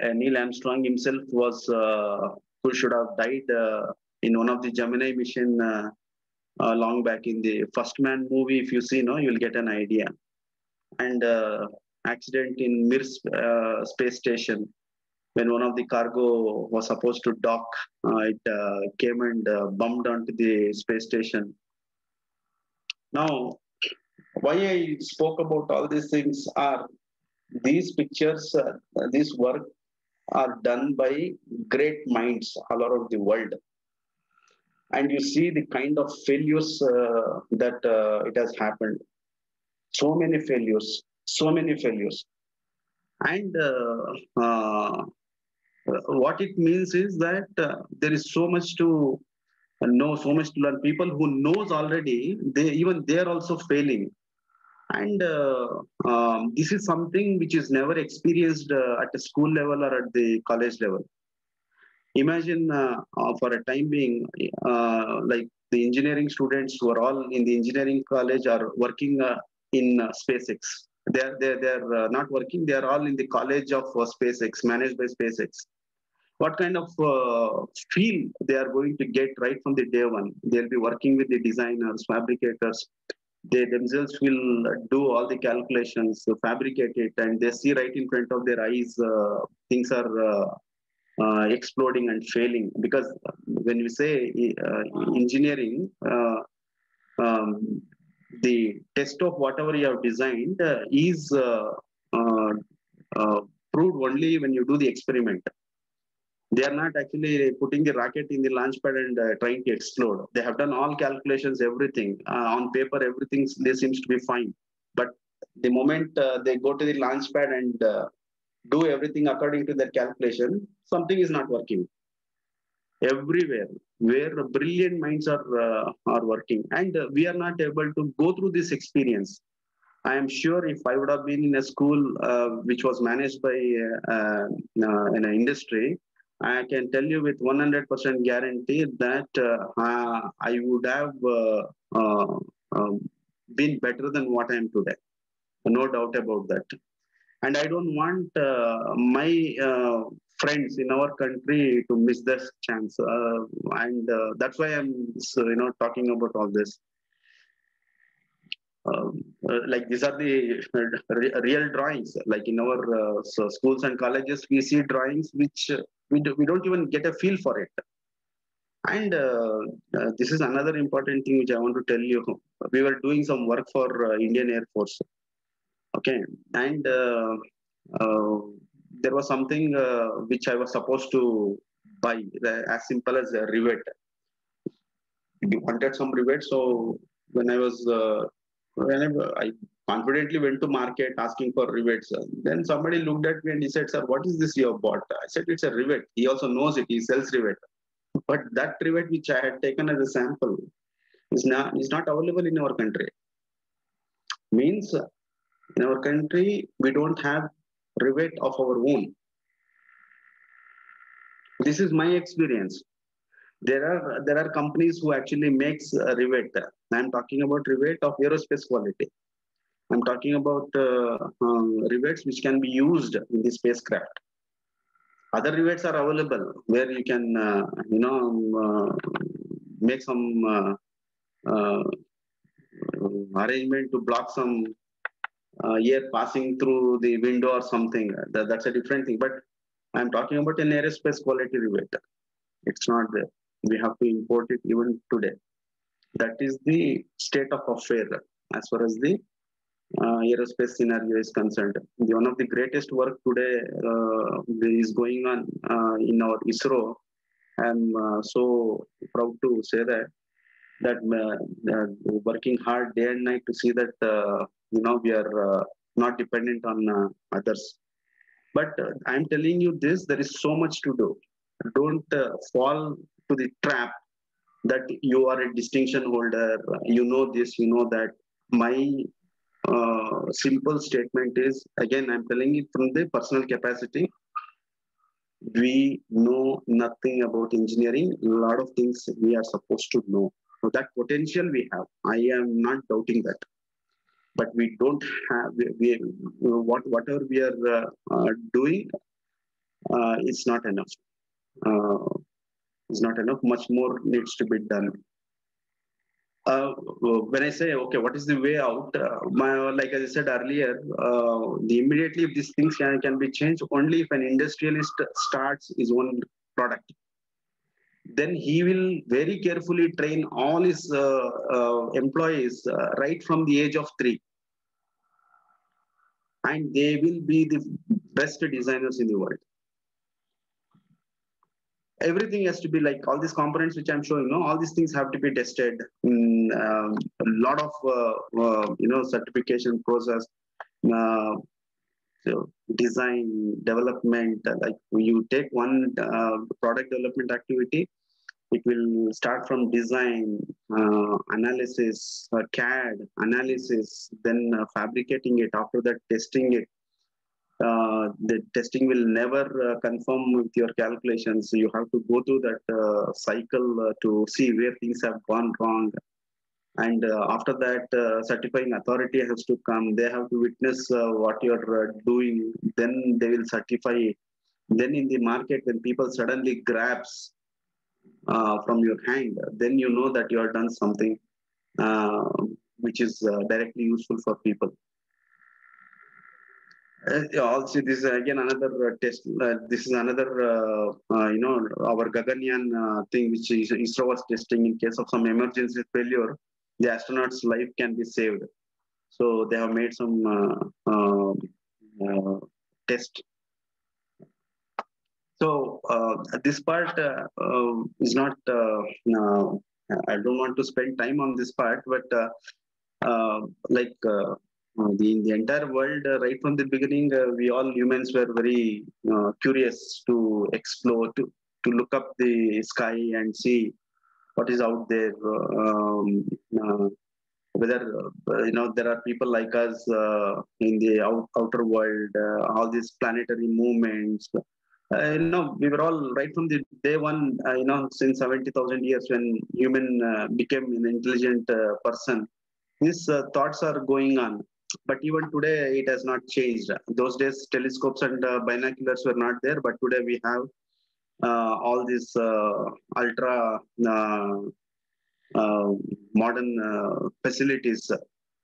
Neil Armstrong himself was who should have died in one of the Gemini mission long back in the First Man movie. If you see, no, you'll get an idea. And accident in Mir space station when one of the cargo was supposed to dock, it came and bumped onto the space station. Now, why I spoke about all these things are these pictures, this work are done by great minds all over the world. And you see the kind of failures that it has happened. So many failures, so many failures. And what it means is that there is so much to know, so much to learn. People who knows already, they are also failing. And this is something which is never experienced at a school level or at the college level. Imagine for a time being, like the engineering students who are all in the engineering college are working in SpaceX. They're not working. They are all in the college of SpaceX, managed by SpaceX. What kind of feel they are going to get right from the day one? They'll be working with the designers, fabricators. They themselves will do all the calculations, fabricate it, and they see right in front of their eyes things are exploding and failing. Because when we say engineering, the test of whatever you have designed is proved only when you do the experiment. They are not actually putting the rocket in the launch pad and trying to explode. They have done all calculations, everything. On paper, everything seems to be fine. But the moment they go to the launch pad and do everything according to their calculation, something is not working. Everywhere, where brilliant minds are working. And we are not able to go through this experience. I am sure if I would have been in a school which was managed by an industry, I can tell you with 100% guarantee that I would have been better than what I am today. No doubt about that. And I don't want my friends in our country to miss this chance. And that's why I'm talking about all this. Like these are the real drawings. Like in our schools and colleges, we see drawings which we don't even get a feel for it. And this is another important thing which I want to tell you. We were doing some work for Indian Air Force. Okay, and there was something which I was supposed to buy, as simple as a rivet. We wanted some rivet, so when I was whenever I confidently went to market asking for rivets, then somebody looked at me and he said, "Sir, what is this you have bought?" I said, "It's a rivet." He also knows it. He sells rivet, but that rivet which I had taken as a sample is not available in our country. Means in our country we don't have rivet of our own. This is my experience. There are companies who actually makes rivet. I'm talking about rivet of aerospace quality. I'm talking about rivets which can be used in the spacecraft. Other rivets are available where you can make some arrangement to block some air passing through the window or something. That's a different thing. But I'm talking about an aerospace quality rivet. It's not there. We have to import it even today. That is the state of affair as far as the aerospace scenario is concerned. One of the greatest work today is going on in our ISRO. I'm so proud to say that working hard day and night to see that we are not dependent on others. But I'm telling you this: there is so much to do. don't fall to the trap that you are a distinction holder. You know this, you know that. My simple statement is, again, I'm telling it from the personal capacity. We know nothing about engineering. A lot of things we are supposed to know. So that potential we have. I am not doubting that. But we don't have, whatever we are doing, it's not enough. It's not enough. Much more needs to be done. When I say, okay, what is the way out? Like I said earlier, immediately if these things can be changed, only if an industrialist starts his own product. Then he will very carefully train all his employees right from the age of 3. And they will be the best designers in the world. Everything has to be like all these components which I'm showing, all these things have to be tested. A lot of certification process, so design, development. Like you take one product development activity, it will start from design, analysis, CAD analysis, then fabricating it. After that, testing it. The testing will never confirm with your calculations. So you have to go through that cycle to see where things have gone wrong. And after that, certifying authority has to come. They have to witness what you're doing. Then they will certify it. Then in the market, when people suddenly grabs from your hand, then you know that you have done something which is directly useful for people. Also, this is again another test. This is another, our Gaganyaan thing, which is ISRO was testing in case of some emergency failure, the astronaut's life can be saved. So they have made some test. So this part is not. I don't want to spend time on this part, but in the entire world, right from the beginning, we all humans were very curious to explore, to look up the sky and see what is out there. Whether there are people like us in the outer world, all these planetary movements. We were all right from the day one. Since 70,000 years, when human became an intelligent person, these thoughts are going on. But even today, it has not changed. Those days, telescopes and binoculars were not there, but today we have all these ultra modern facilities.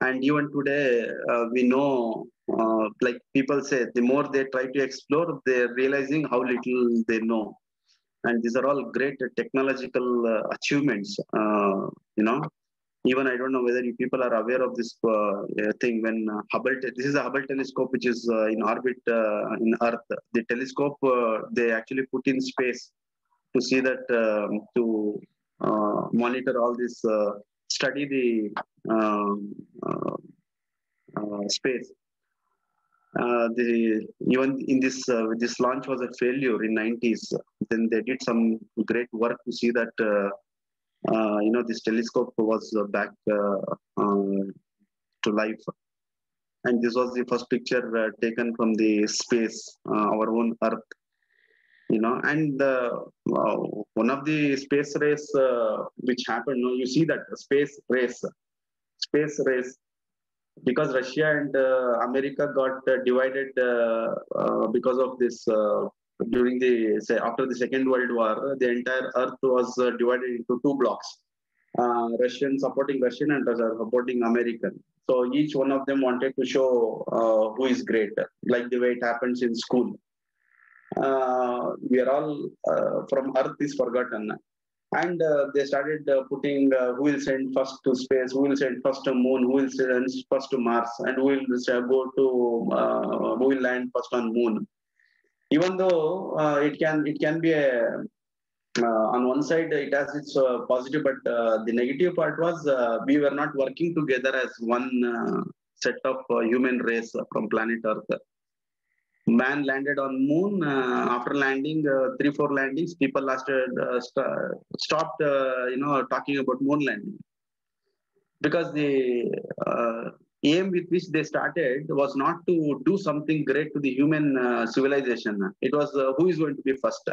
And even today, we know, like people say, the more they try to explore, they're realizing how little they know. And these are all great technological achievements, Even I don't know whether you people are aware of this thing. When this is a Hubble telescope, which is in orbit in Earth. The telescope they actually put in space to see that to monitor all this, study the space. Even in this launch was a failure in 90s. Then they did some great work to see that. This telescope was back to life. And this was the first picture taken from the space, our own Earth. And one of the space race which happened, you see that space race, because Russia and America got divided because of this. During after the Second World War, the entire Earth was divided into 2 blocks: Russian supporting Russian and supporting American. So each one of them wanted to show who is great, like the way it happens in school. We are all from Earth is forgotten, and they started putting who will send first to space, who will send first to moon, who will send first to Mars, and who will go to who will land first on moon. Even though it can be a on one side it has its positive, but the negative part was we were not working together as one set of human race from planet Earth. Man landed on moon. After landing, 3-4 landings, people stopped, talking about moon landing, because the aim with which they started was not to do something great to the human civilization. It was who is going to be first.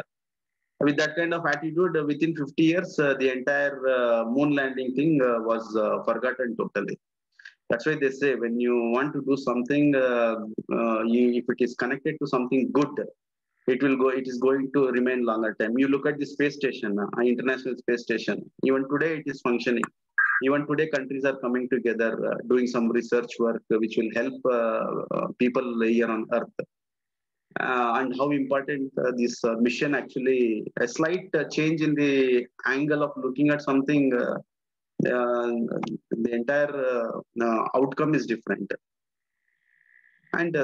With that kind of attitude, within 50 years, the entire moon landing thing was forgotten totally. That's why they say when you want to do something, if it is connected to something good, it will go. It is going to remain longer time. You look at the space station, International Space Station. Even today, it is functioning. Even today, countries are coming together, doing some research work, which will help people here on Earth. And how important this mission actually, a slight change in the angle of looking at something, the entire outcome is different. And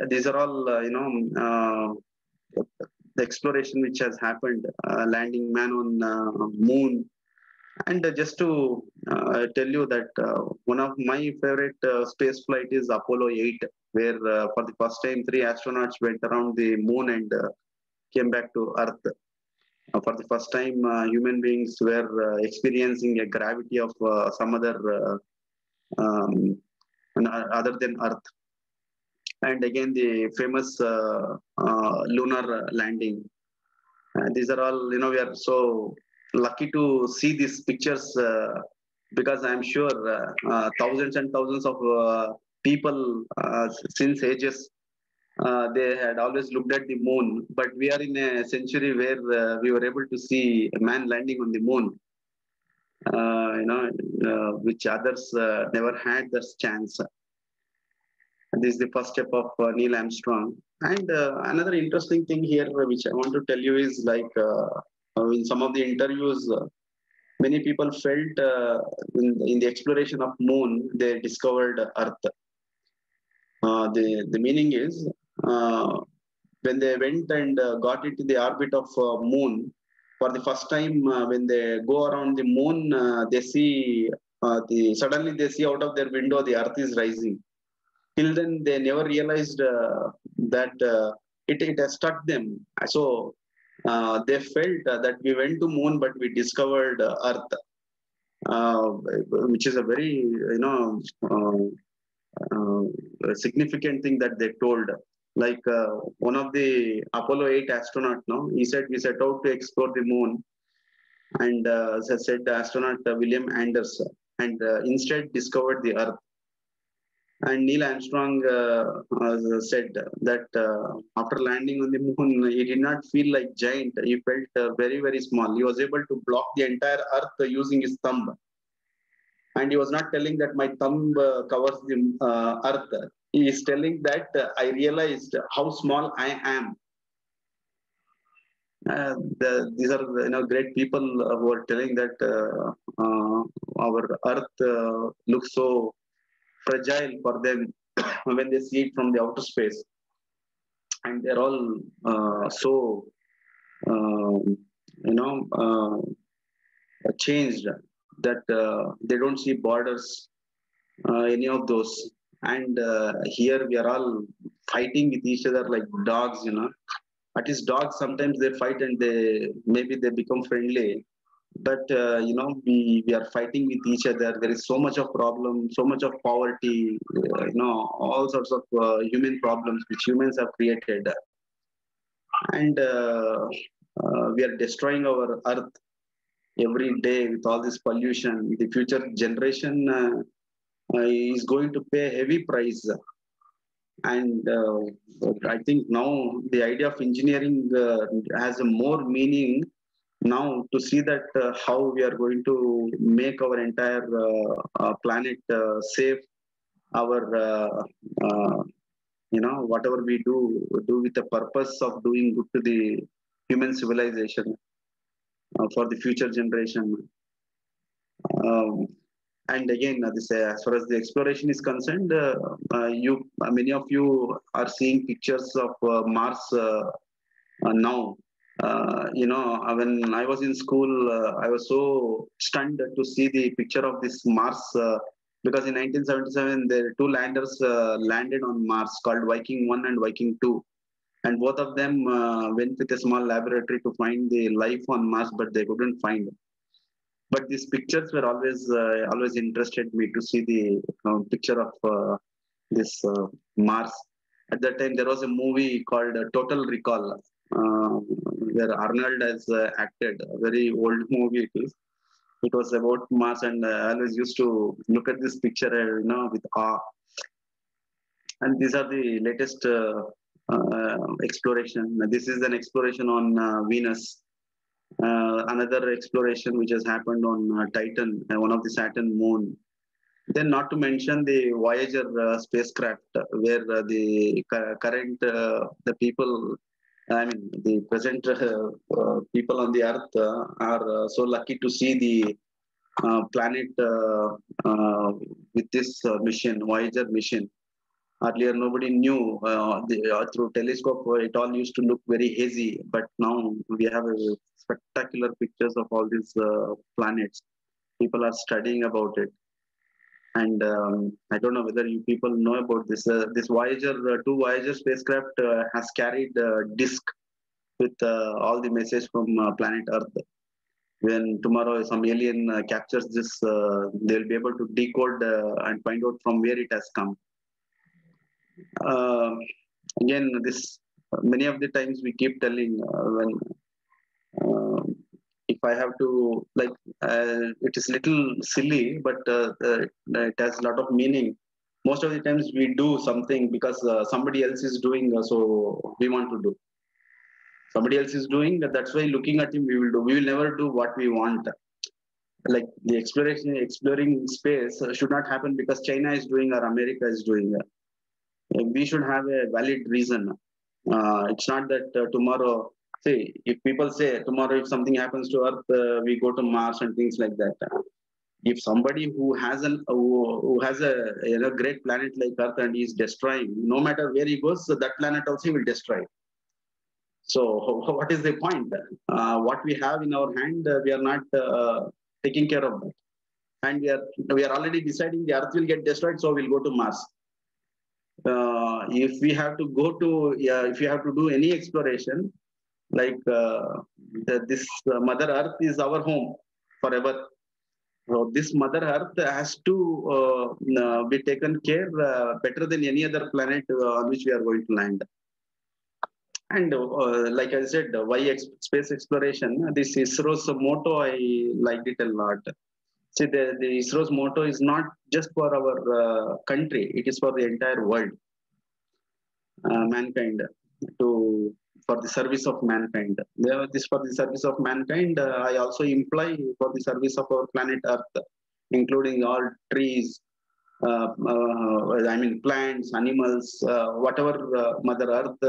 these are all, the exploration which has happened, landing man on moon. And just to tell you that one of my favorite space flight is Apollo 8, where for the first time 3 astronauts went around the moon and came back to Earth. For the first time, human beings were experiencing a gravity of some other than Earth. And again, the famous lunar landing. These are all, we are so lucky to see these pictures, because I'm sure thousands and thousands of people since ages, they had always looked at the moon. But we are in a century where we were able to see a man landing on the moon, which others never had this chance. And this is the first step of Neil Armstrong. And another interesting thing here, which I want to tell you, is like in some of the interviews, many people felt in the exploration of moon, they discovered Earth. The meaning is, when they went and got into the orbit of moon, for the first time, when they go around the moon, they see suddenly they see out of their window the Earth is rising. Till then, they never realized that it has struck them. So they felt that we went to moon, but we discovered Earth, which is a very significant thing that they told. Like one of the Apollo 8 astronaut, he said we set out to explore the moon, and as I said, astronaut William Anders, and instead discovered the Earth. And Neil Armstrong said that after landing on the moon, he did not feel like giant. He felt very, very small. He was able to block the entire Earth using his thumb. And he was not telling that my thumb covers the Earth. He is telling that I realized how small I am. These are great people who are telling that our Earth looks so fragile for them when they see it from the outer space, and they're all so changed that they don't see borders, any of those. And here we are all fighting with each other like dogs. At least dogs, sometimes they fight and maybe they become friendly. But we are fighting with each other. There is so much of problem, so much of poverty, all sorts of human problems which humans have created, and we are destroying our Earth every day with all this pollution. The future generation is going to pay a heavy price. And I think now the idea of engineering has a more meaning now, to see that how we are going to make our entire planet safe, our whatever we do with the purpose of doing good to the human civilization for the future generation. And again, as far as the exploration is concerned, many of you are seeing pictures of Mars now. When I was in school, I was so stunned to see the picture of this Mars, because in 1977, the 2 landers landed on Mars called Viking 1 and Viking 2. And both of them went with a small laboratory to find the life on Mars, but they couldn't find. But these pictures were always interested me to see the picture of this Mars. At that time, there was a movie called Total Recall, where Arnold has acted. A very old movie it is. It was about Mars, and I always used to look at this picture, with awe. And these are the latest exploration. This is an exploration on Venus. Another exploration which has happened on Titan, one of the Saturn moon. Then, not to mention the Voyager spacecraft, where the current the people, I mean, the present people on the Earth are so lucky to see the planet with this mission, Voyager mission. Earlier, nobody knew. Through telescope, it all used to look very hazy. But now we have spectacular pictures of all these planets. People are studying about it. And I don't know whether you people know about this. This Voyager, two Voyager spacecraft has carried a disk with all the message from planet Earth. When tomorrow some alien captures this, they'll be able to decode and find out from where it has come. Again, this many of the times we keep telling when if I have to it is little silly, but it has a lot of meaning. Most of the times we do something because somebody else is doing, so we want to do. Somebody else is doing, that's why looking at him, we will do. We will never do what we want. Like the exploring space should not happen because China is doing or America is doing. We should have a valid reason. It's not that tomorrow, say, if people say tomorrow if something happens to Earth, we go to Mars and things like that. If somebody who has a great planet like Earth and is destroying, no matter where he goes, that planet also will destroy. So what is the point? What we have in our hand, we are not taking care of that, and we are already deciding the Earth will get destroyed, so we'll go to Mars. If we have to go to, if you have to do any exploration, like this Mother Earth is our home forever. So this Mother Earth has to be taken care better than any other planet on which we are going to land. And like I said, space exploration, this ISRO's motto, I liked it a lot. See, the ISRO's motto is not just for our country, it is for the entire world, mankind, for the service of mankind. This for the service of mankind, I also imply for the service of our planet Earth, including all trees, plants, animals, whatever Mother Earth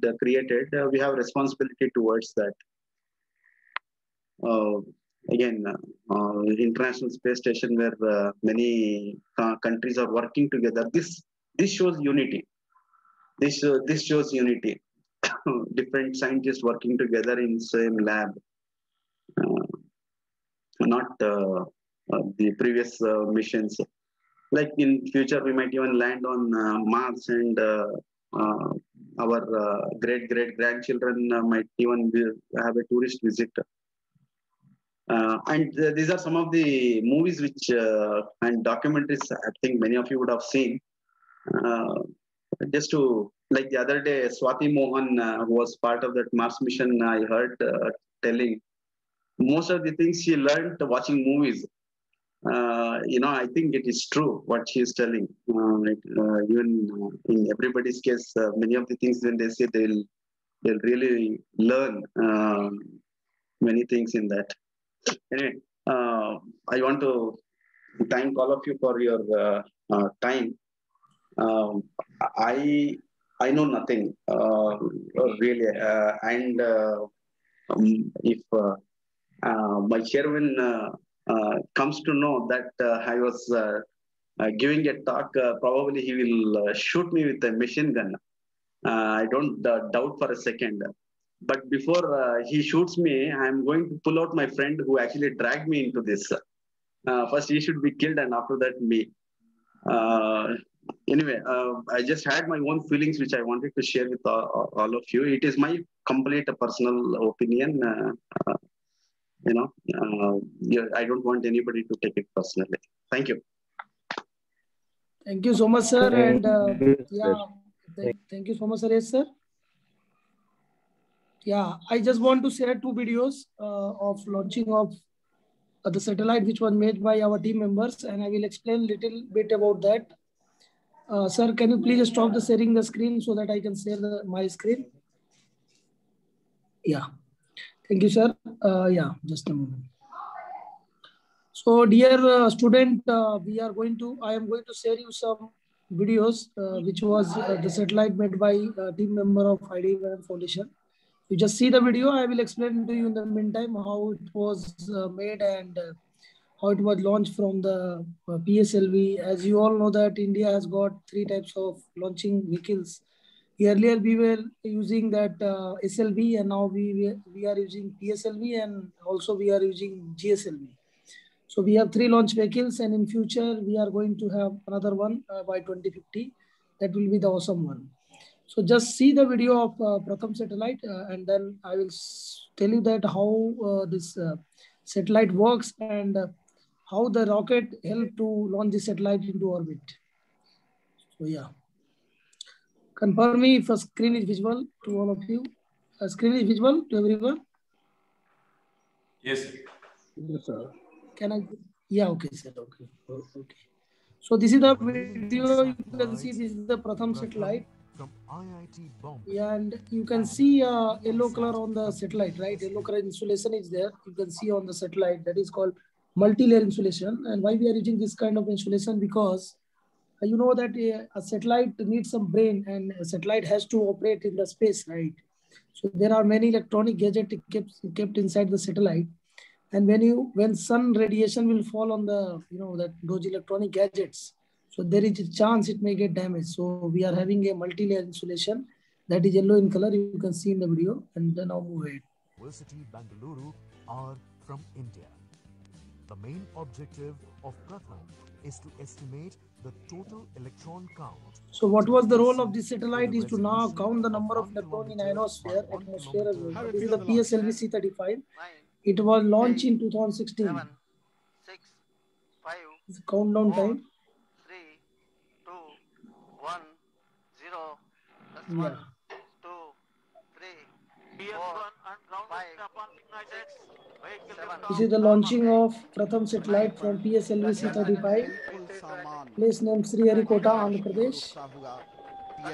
had created, we have responsibility towards that. Again, International Space Station, where many countries are working together. This shows unity. This shows unity. Different scientists working together in same lab. Not the previous missions. Like in future, we might even land on Mars, and our great grandchildren might even have a tourist visit. And these are some of the movies which and documentaries I think many of you would have seen. Just to, like the other day, Swati Mohan, who was part of that Mars mission, I heard telling most of the things she learned watching movies. I think it is true what she is telling. Even in everybody's case, many of the things when they say they'll really learn many things in that. Anyway, I want to thank all of you for your time. I know nothing really, and if my chairman comes to know that I was giving a talk, probably he will shoot me with a machine gun. I don't doubt for a second. But before he shoots me, I'm going to pull out my friend who actually dragged me into this. First, he should be killed, and after that, me. Anyway, I just had my own feelings which I wanted to share with all of you. It is my complete personal opinion. Yeah, I don't want anybody to take it personally. Thank you. Thank you so much, sir. And yeah, thank you so much, sir. Yes, sir. Yeah, I just want to share two videos of launching of the satellite, which was made by our team members, and I will explain little bit about that. Sir, can you please stop the sharing the screen so that I can share my screen? Yeah, thank you, sir. Yeah, just a moment. So, dear student, I am going to share you some videos, which was the satellite made by team member of IDVM Foundation. You just see the video. I will explain to you in the meantime how it was made and how it was launched from the PSLV. As you all know that India has got three types of launching vehicles. Earlier we were using that SLV, and now we are using PSLV, and also we are using GSLV. So we have three launch vehicles, and in future we are going to have another one by 2050. That will be the awesome one. So just see the video of Pratham satellite, and then I will tell you that how this satellite works and how the rocket helped to launch the satellite into orbit. So yeah, confirm me if a screen is visible to all of you. A screen is visible to everyone. Yes. Yes, sir. Can I? Yeah, okay, sir. Okay, okay. So this is the video. You can see this is the Pratham satellite. From IIT Bombay. Yeah, and you can see yellow color on the satellite, right? Yellow color insulation is there. You can see on the satellite that is called multi-layer insulation. And why we are using this kind of insulation? Because you know that a satellite needs some brain, and a satellite has to operate in the space, right? So there are many electronic gadgets kept inside the satellite. And when sun radiation will fall on the those electronic gadgets, so there is a chance it may get damaged. So we are having a multi-layer insulation that is yellow in color. You can see in the video, and then I'll move ahead. University Bangalore are from India. The main objective of Pratham is to estimate the total electron count. So what was the role of this satellite is to now count the number of electrons in ionosphere, atmosphere as well. This is the PSLV C35. It was launched in 2016. 7, 6, 5, It's countdown 4, time. 3, 2, 1, 0, that's Yeah. 1, 2, 3, 4, 5, 6, 7. This is the launching of Pratham satellite from PSLV C35. Place name Sriharikota, Andhra Pradesh.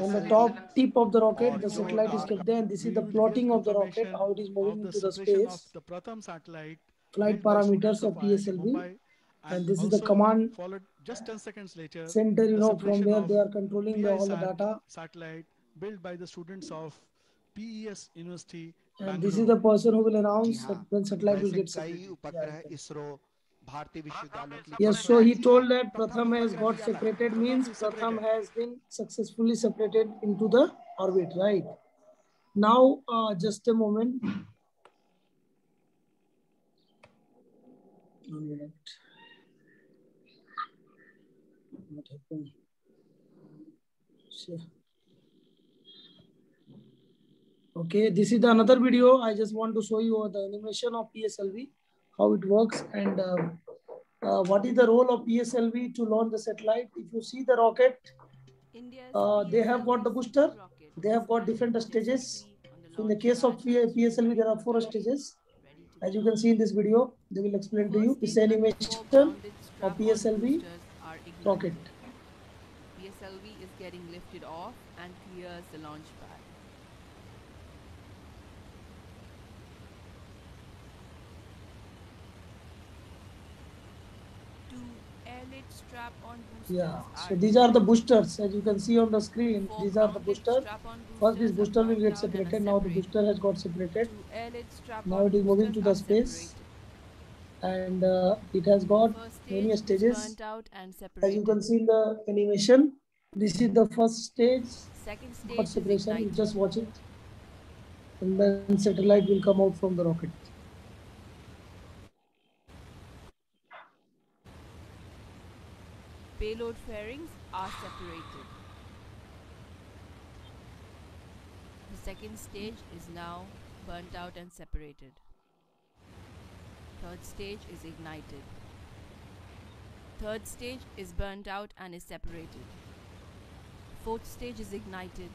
On the top tip of the rocket, the satellite is kept there, and this is the plotting of the rocket, how it is moving into the space. The Pratham satellite Flight parameters of PSLV, and this is the command followed just 10 seconds later center, the from separation where of they are controlling all the data. satellite built by the students of PES University And this is the person who will announce ji that हाँ, when satellite will वैसे get कई separated. उपग्रह Yeah. ISRO भारतीय विश्वविद्यालयों के लिए Yes, so he told that Pratham has got separated, means Pratham has been successfully separated into the orbit, right? Now, just a moment. 1 minute. What happened? Sure. Okay, this is the another video. I just want to show you the animation of PSLV, how it works, and what is the role of PSLV to launch the satellite. If you see the rocket, they have got the booster. They have got different stages. So in the case of PSLV, there are 4 stages. As you can see in this video, they will explain to you this animation of PSLV rocket. PSLV is getting lifted off and clears the launch pad. Strap-on boosters. Yeah, so these are the boosters. As you can see on the screen, these are the boosters. First, this booster will get separated. Now the booster has got separated. Now it is moving to the space, and it has got many stages. As you can see in the animation, this is the first stage. Second stage got separation. You just watch it, and then satellite will come out from the rocket. payload fairings are separated. The second stage is now burnt out and separated. Third stage is ignited. Third stage is burnt out and is separated. Fourth stage is ignited.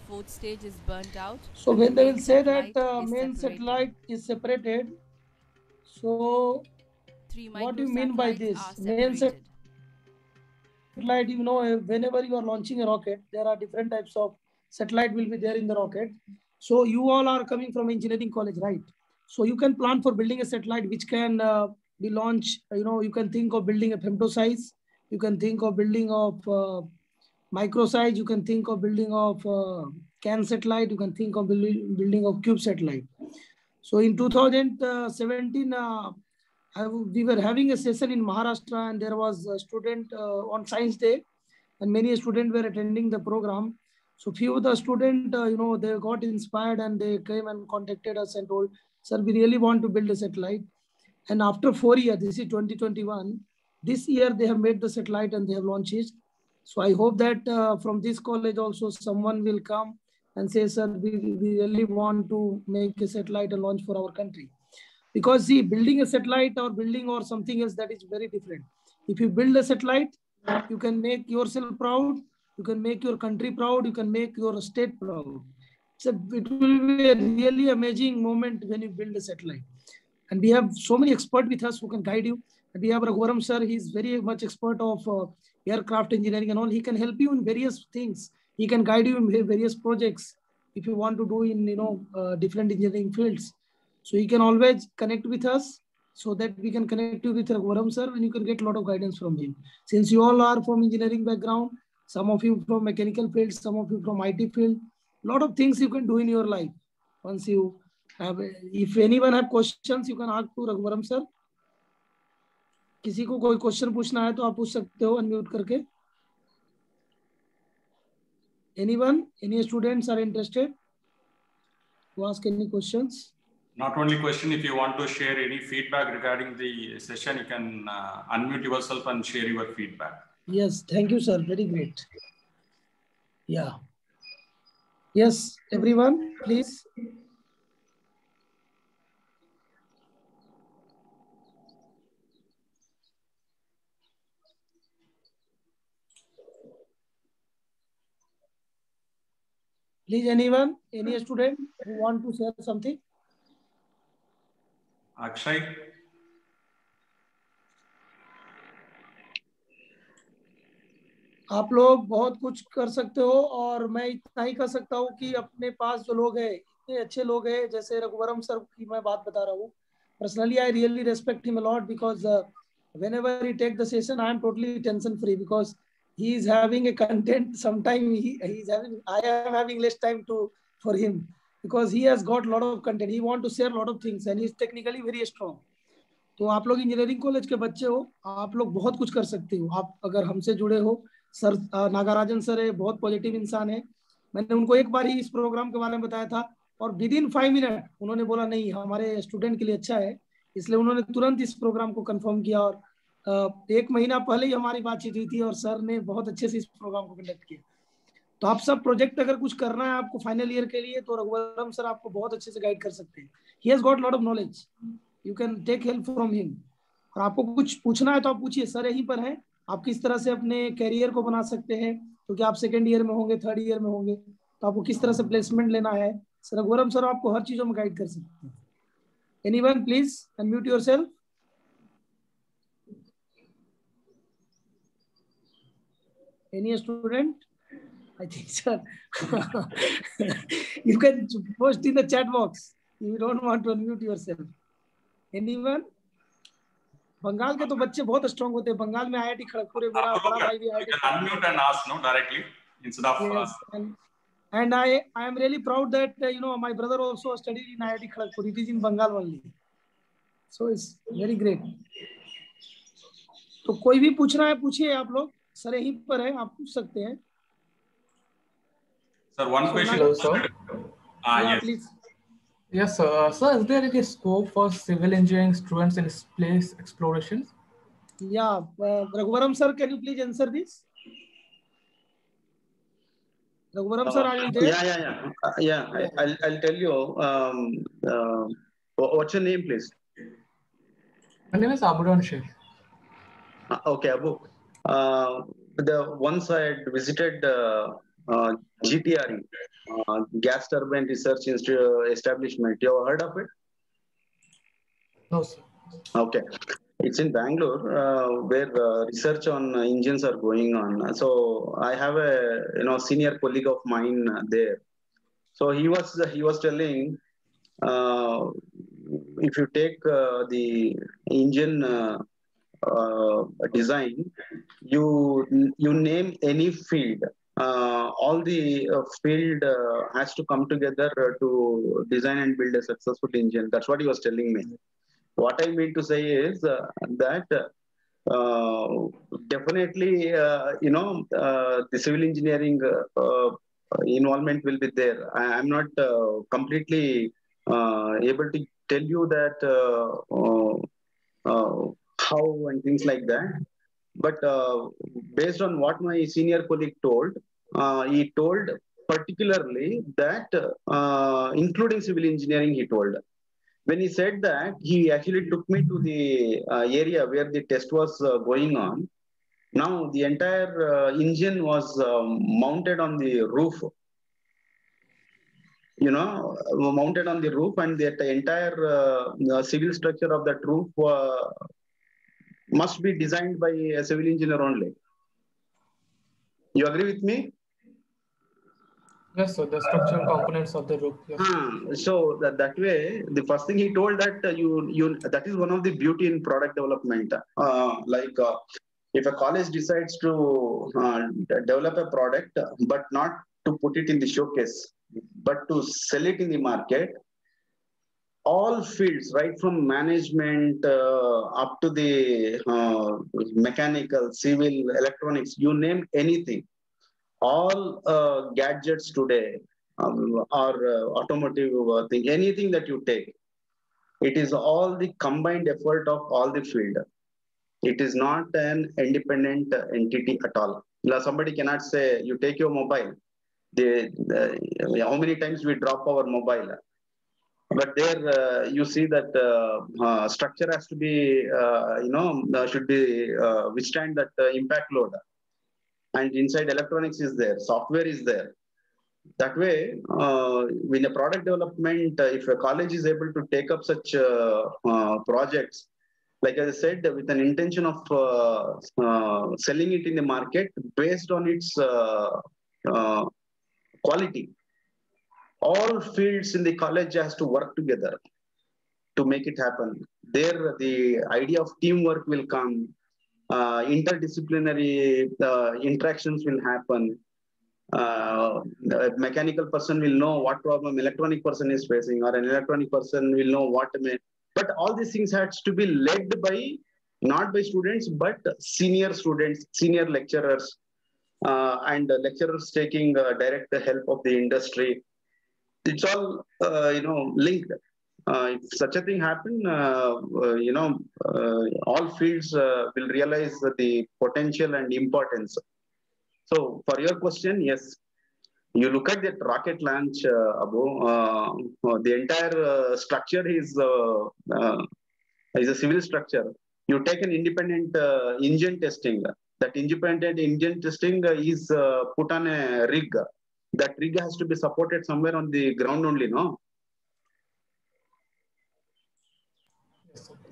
Fourth stage is burnt out. So when they will say that main satellite is separated, so what do you mean by this? Main satellite, you know, whenever you are launching a rocket, there are different types of satellite will be there in the rocket. So you all are coming from engineering college, right? So you can plan for building a satellite which can be launched. You know, you can think of building a femto size. You can think of building of micro size. You can think of building of CAN satellite. You can think of building of cube satellite. So in 2017, we were having a session in Maharashtra, and there was a student on Science Day, and many students were attending the program. So few of the students, you know, they got inspired and they came and contacted us and told, sir, we really want to build a satellite. And after 4 years, this is 2021, this year they have made the satellite and they have launched it. So I hope that from this college also someone will come and say, sir, we really want to make a satellite and launch for our country. Because see, building a satellite or building or something else, that is very different. If you build a satellite, you can make yourself proud, you can make your country proud, you can make your state proud. So it will be a really amazing moment when you build a satellite. And we have so many experts with us who can guide you. And we have Raghuvaram sir, he is very much expert of aircraft engineering and all. He can help you in various things. He can guide you in various projects if you want to do in, you know, different engineering fields. So you can always connect with us so that we can connect you with Raghuvaram sir and you can get a lot of guidance from him. Since you all are from engineering background, some of you from mechanical field, some of you from IT field, a lot of things you can do in your life. Once you have, if anyone have questions, you can ask to Raghuvaram sir. किसी को कोई question पूछना है तो आप पूछ सकते हो अनम्यूट करके. Anyone, any students are interested to ask any questions? Not only question, if you want to share any feedback regarding the session, you can unmute yourself and share your feedback. Yes, thank you, sir. Very great. Yeah. Yes, everyone, please. Please, anyone, any student who want to share something? Akshay. आप लोग बहुत कुछ कर सकते हो और मैं इतना ही कर सकता हूँ कि अपने पास जो लोग हैं इतने अच्छे लोग हैं, जैसे रघुवरम सर की मैं बात बता रहा हूँ. Personally, I really respect him a lot because whenever he take the session, I am totally tension free because he is having a content. Sometimes I am having less time for him because he has got a lot of content. He want to share a lot of things and he is technically very strong. तो आप लोग engineering college के बच्चे हो, आप लोग बहुत कुछ कर सकते हो. आप अगर हमसे जुड़े हो, सर नागराजन सर है, बहुत पॉजिटिव इंसान है. मैंने उनको एक बार ही इस प्रोग्राम के बारे में बताया था और विद इन 5 मिनट उन्होंने बोला नहीं हमारे स्टूडेंट के लिए अच्छा है, इसलिए उन्होंने तुरंत इस प्रोग्राम को कंफर्म किया. और 1 महीना पहले ही हमारी बातचीत हुई थी और सर ने बहुत अच्छे से इस प्रोग्राम को कंडक्ट किया. तो आप सब प्रोजेक्ट अगर कुछ करना है आपको फाइनल ईयर के लिए, तो रघुवरम सर आपको बहुत अच्छे से गाइड कर सकते हैं. He has got lot of knowledge, you can take help from him. और आपको कुछ पूछना है तो आप पूछिए, सर यहीं पर हैं. आप किस तरह से अपने कैरियर को बना सकते हैं, क्योंकि आप 2nd ईयर में होंगे, 3rd ईयर में होंगे, तो आपको किस तरह से प्लेसमेंट लेना है. सर रघुवरम सर आपको हर चीजों में गाइड कर सकते हैं. Anyone please unmute yourself. Any student? I think, sir, you can post in the chat box. You don't want to unmute yourself. Anyone? Bengal के तो बच्चे बहुत स्ट्रांग होते हैं. बंगाल में IIT खड़गपुर है, मेरा बड़ा भाई भी IIT. Unmute and ask no directly instead of. Yes, and I am really proud that my brother also studied in IIT Kharagpur. It is in Bengal only, so it's very great. तो कोई भी पूछना है पूछिए आप लोग, sir यहीं पर है, आप पूछ सकते हैं. Sir, one question. Hello, sir. Yes. Please. Yes, sir. Sir, is there any scope for civil engineering students in space exploration? Yeah, Raghuvaram sir, can you please answer this? Raghuvaram sir, are you there? I'll tell you. What's your name, please? My name is Abudan Sheikh. Okay, Abu. Once I had visited GTRE, Gas Turbine Research Establishment. You have heard of it? No, sir. Okay. It's in Bangalore, where research on engines are going on. So I have a senior colleague of mine there. So he was telling, if you take the engine design, you name any field. All the field has to come together to design and build a successful engine. That's what he was telling me. What I mean to say is that definitely, the civil engineering involvement will be there. I'm not completely able to tell you that how and things like that. But based on what my senior colleague told, he told particularly that, including civil engineering, he told. When he said that, he actually took me to the area where the test was going on. Now, the entire engine was mounted on the roof, mounted on the roof, and the entire civil structure of that roof must be designed by a civil engineer only. You agree with me? Yes, sir. The structural components of the roof. Yes. So that way, the first thing he told that that is one of the beauty in product development. If a college decides to develop a product, but not to put it in the showcase, but to sell it in the market, all fields, right from management up to the mechanical, civil, electronics, you name anything. All gadgets today or automotive thing, anything that you take, it is all the combined effort of all the field. It is not an independent entity at all. Now, somebody cannot say, you take your mobile. How many times we drop our mobile? But there you see that structure has to be, should be withstand that impact load. And inside electronics is there, software is there. That way, in a product development, if a college is able to take up such projects, like I said, with an intention of selling it in the market based on its quality, all fields in the college has to work together to make it happen. There, the idea of teamwork will come. Interdisciplinary interactions will happen. A mechanical person will know what problem electronic person is facing, or an electronic person will know what may. But all these things has to be led by, not by students, but senior students, senior lecturers, and lecturers taking direct help of the industry. It's all linked. If such a thing happen, all fields will realize the potential and importance. So, for your question, yes, you look at that rocket launch, Abu. The entire structure is a civil structure. You take an independent engine testing. That independent engine testing is put on a rig. That rig has to be supported somewhere on the ground only, no?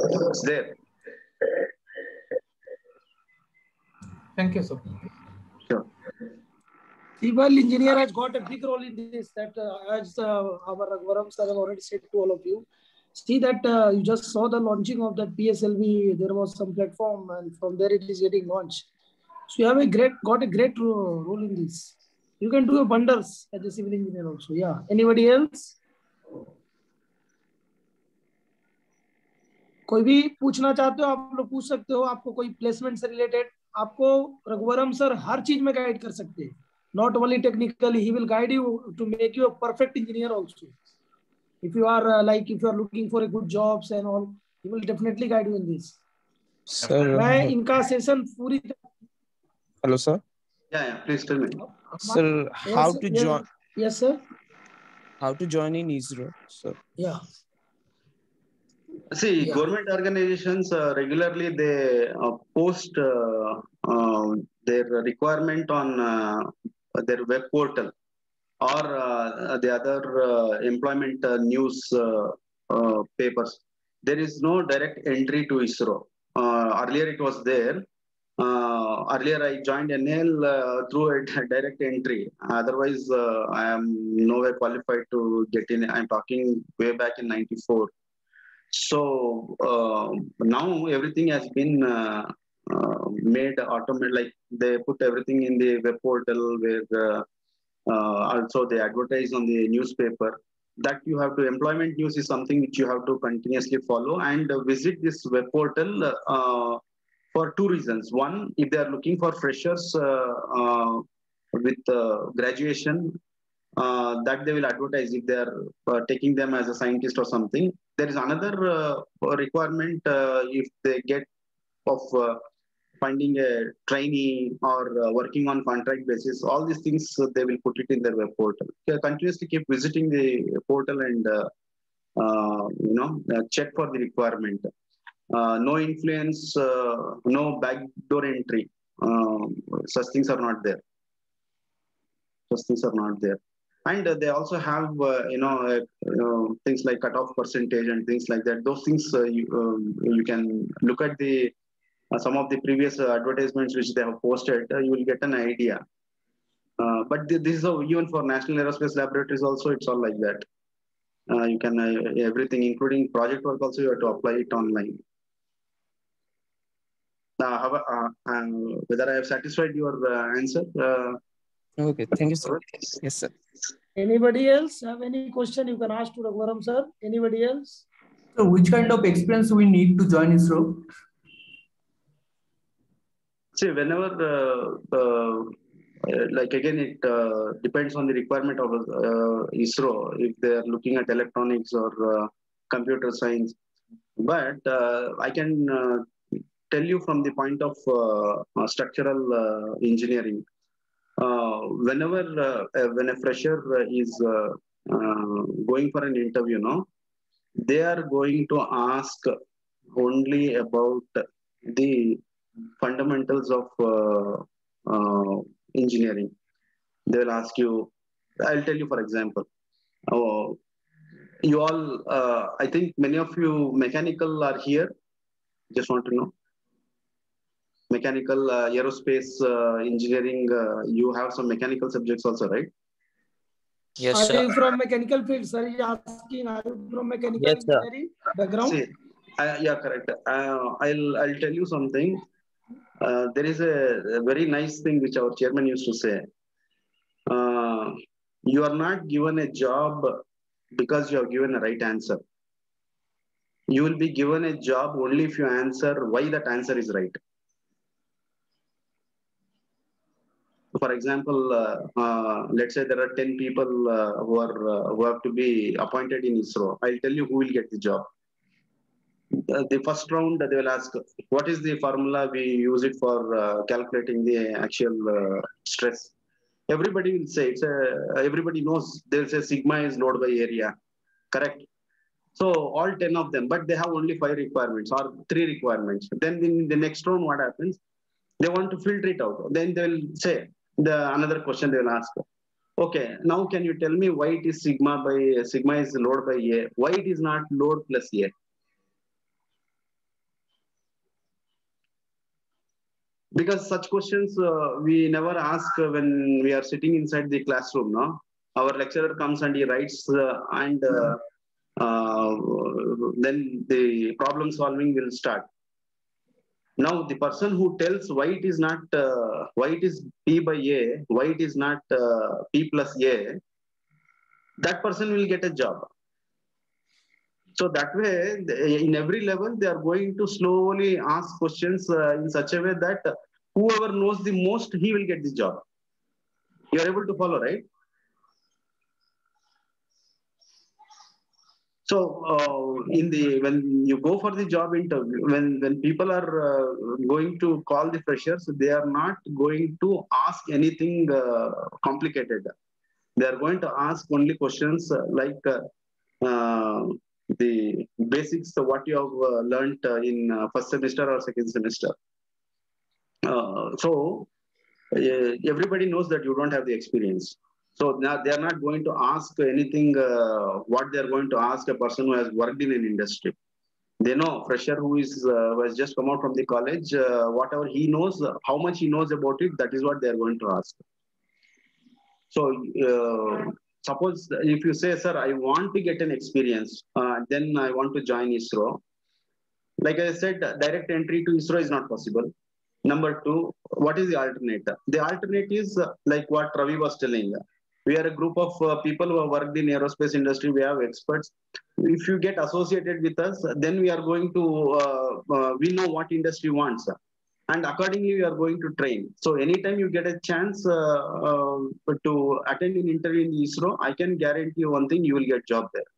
It's there. Thank you, sir. Sure. Civil engineer has got a big role in this. That as our Raghuvaram sir have already said to all of you. See that you just saw the launching of that PSLV. There was some platform, and from there it is getting launched. So you have got a great role in this. You can do wonders as a civil engineer also. Yeah. Anybody else? कोई भी पूछना चाहते हो आप लोग पूछ सकते हो. आपको कोई प्लेसमेंट से रिलेटेड, आपको रघुवरम सर हर चीज में गाइड कर सकते हैं. Not only technically, he will guide you to make you a perfect engineer also. If you are if you are looking for a good jobs and all, he will definitely guide you in this. Sir, मैं इनका session पूरी hello sir. Yeah, please tell me. Sir, how to join? Yes, sir. How to join in ISRO, sir? Yeah. See, government organizations regularly they post their requirement on their web portal or the other employment news papers. There is no direct entry to ISRO. Earlier it was there. Earlier I joined NL through a direct entry. Otherwise, I am nowhere qualified to get in. I'm talking way back in '94. So now everything has been made automated. Like they put everything in the web portal where also they advertise on the newspaper. That you have to, employment news is something which you have to continuously follow and visit this web portal for two reasons. One, if they are looking for freshers with graduation, that they will advertise if they are taking them as a scientist or something. There is another requirement if they get of finding a trainee or working on contract basis. All these things they will put it in their web portal. They continuously keep visiting the portal and check for the requirement. No influence, no backdoor entry. Such things are not there. Such things are not there. And they also have, things like cutoff percentage and things like that. Those things you can look at the some of the previous advertisements which they have posted. You will get an idea. But this is even for National Aerospace Laboratories also. It's all like that. You can everything, including project work, also you have to apply it online. Whether I have satisfied your answer? Okay, thank you, sir. Yes, sir. Anybody else have any question you can ask to Raghuram, sir? Anybody else? So which kind of experience we need to join ISRO? See, whenever, like again, it depends on the requirement of ISRO, if they are looking at electronics or computer science. But I can tell you from the point of structural engineering. Whenever when a fresher is going for an interview, they are going to ask only about the fundamentals of engineering. They will ask you, I'll tell you, for example, you all, I think many of you mechanical are here. Just want to know. Mechanical, aerospace, engineering, you have some mechanical subjects also, right? Yes, sir. Are you from mechanical field, sir? Are you asking, are you from mechanical engineering background? See, yeah, correct. I'll tell you something. There is a very nice thing which our chairman used to say. You are not given a job because you have given a right answer. You will be given a job only if you answer why that answer is right. For example, let's say there are 10 people who have to be appointed in ISRO. I'll tell you who will get the job. The first round, they will ask, what is the formula we use it for calculating the actual stress? Everybody will say, everybody knows, they'll say sigma is load by area, correct? So all 10 of them, but they have only 5 requirements or 3 requirements. Then in the next round, what happens? They want to filter it out. Then they will say, another question they will ask. Okay, now can you tell me why it is sigma is load by A? Why it is not load plus A? Because such questions we never ask when we are sitting inside the classroom. No, our lecturer comes and he writes, and then the problem solving will start. Now the person who tells why it is not why it is P by A, why it is not P plus A, that person will get a job. So that way, in every level, they are going to slowly ask questions in such a way that whoever knows the most, he will get the job. You are able to follow, right? So when you go for the job interview, when people are going to call the freshers, they are not going to ask anything complicated. They are going to ask only questions like the basics of what you have learned in first semester or second semester. So everybody knows that you don't have the experience. So now they are not going to ask anything what they are going to ask a person who has worked in an industry. They know fresher who has just come out from the college, whatever he knows, how much he knows about it, that is what they are going to ask. So suppose if you say, sir, I want to get an experience, then I want to join ISRO. Like I said, direct entry to ISRO is not possible. Number two, what is the alternate? The alternate is like what Ravi was telling. We are a group of people who have worked in aerospace industry. We have experts. If you get associated with us, then we are going to, we know what industry wants. And accordingly, we are going to train. So anytime you get a chance to attend an interview in ISRO, I can guarantee you one thing, you will get job there.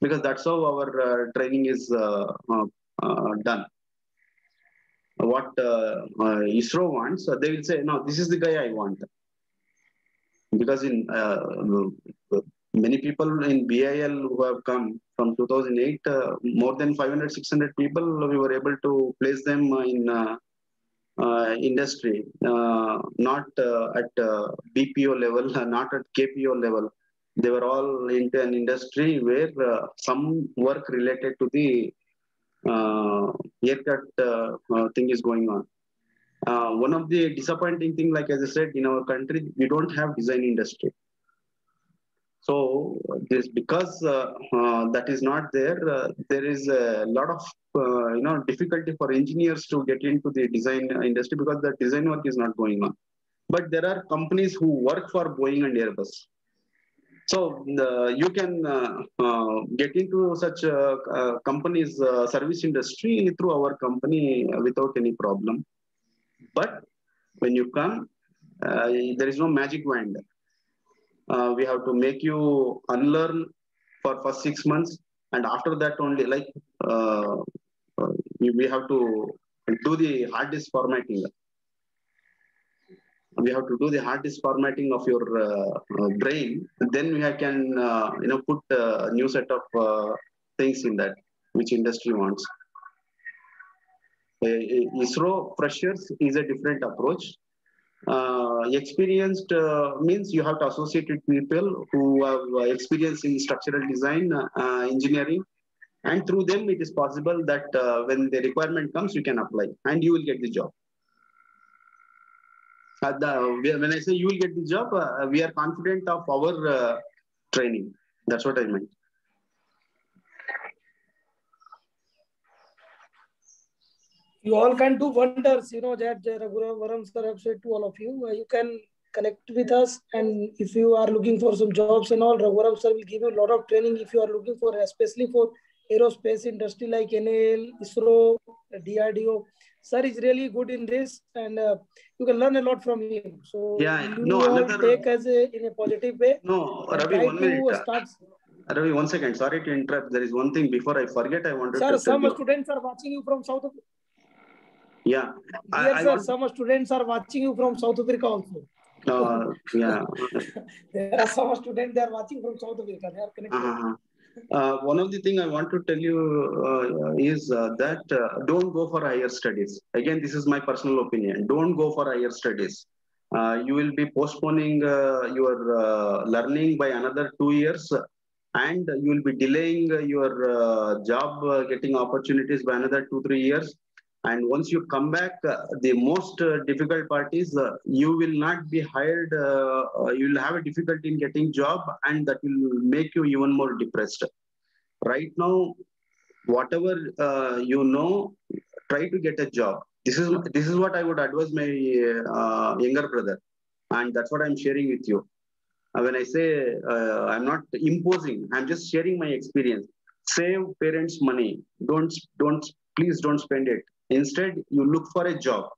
Because that's how our training is done. What ISRO wants, they will say, no, this is the guy I want. Because in many people in BIL who have come from 2008, more than 500, 600 people, we were able to place them in industry, not at BPO level, not at KPO level. They were all into an industry where some work related to the haircut thing is going on. One of the disappointing thing, like as I said, in our country, we don't have design industry. So this because that is not there. There is a lot of difficulty for engineers to get into the design industry because the design work is not going on. But there are companies who work for Boeing and Airbus. So you can get into such companies' service industry through our company without any problem. But when you come, there is no magic wand. We have to make you unlearn for first 6 months, and after that only, like we have to do the hard disk formatting. We have to do the hard disk formatting of your brain. Then we can put a new set of things in that which industry wants. ISRO freshers is a different approach. Experienced means you have to associate with people who have experience in structural design, engineering, and through them it is possible that when the requirement comes, you can apply and you will get the job. When I say you will get the job, we are confident of our training. That's what I meant. You all can do wonders, that Raghuram sir have said to all of you. You can connect with us, and if you are looking for some jobs and all, Raghuram sir will give you a lot of training if you are looking for, especially for aerospace industry like NAL, ISRO, DRDO. Sir is really good in this, and you can learn a lot from him. So take us in a positive way. No, Ravi, 1 minute. Ravi, 1 second. Sorry to interrupt. There is one thing before I forget. I wanted to tell you. Sir, some students are watching you from South Africa. Yeah. Some students are watching you from South Africa also. Yeah. There are some students they are watching from South Africa. They are connected. One of the things I want to tell you is that don't go for higher studies. Again, this is my personal opinion. Don't go for higher studies. You will be postponing your learning by another 2 years, and you will be delaying your job getting opportunities by another 2-3 years. And once you come back, the most difficult part is you will not be hired. You will have a difficulty in getting job, and that will make you even more depressed. Right now, whatever try to get a job. This is what I would advise my younger brother, and that's what I'm sharing with you. When I say I'm not imposing, I'm just sharing my experience. Save parents' money. Please don't spend it. Instead, you look for a job,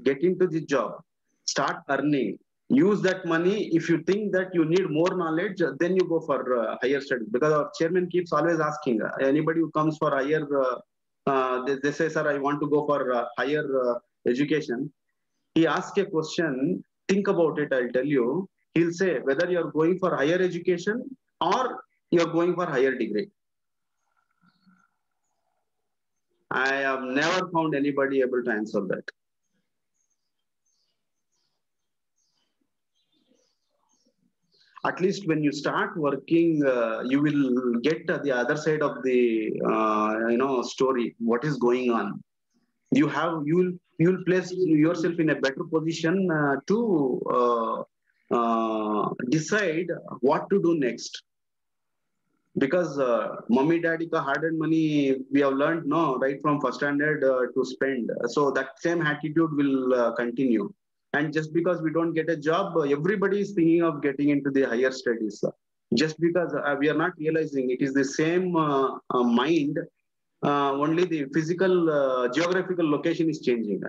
get into the job, start earning. Use that money. If you think that you need more knowledge, then you go for higher studies. Because our chairman keeps always asking anybody who comes for higher, they say, sir, I want to go for higher education. He asks a question, think about it, I'll tell you. He'll say whether you're going for higher education or you're going for higher degree. I have never found anybody able to answer that. At least when you start working, you will get the other side of the story. What is going on? You'll place yourself in a better position to decide what to do next. Because mommy daddy ka hard earned money we have learned right from first standard to spend. So that same attitude will continue. And just because we don't get a job, everybody is thinking of getting into the higher studies. Just because we are not realizing it is the same mind, only the physical, geographical location is changing.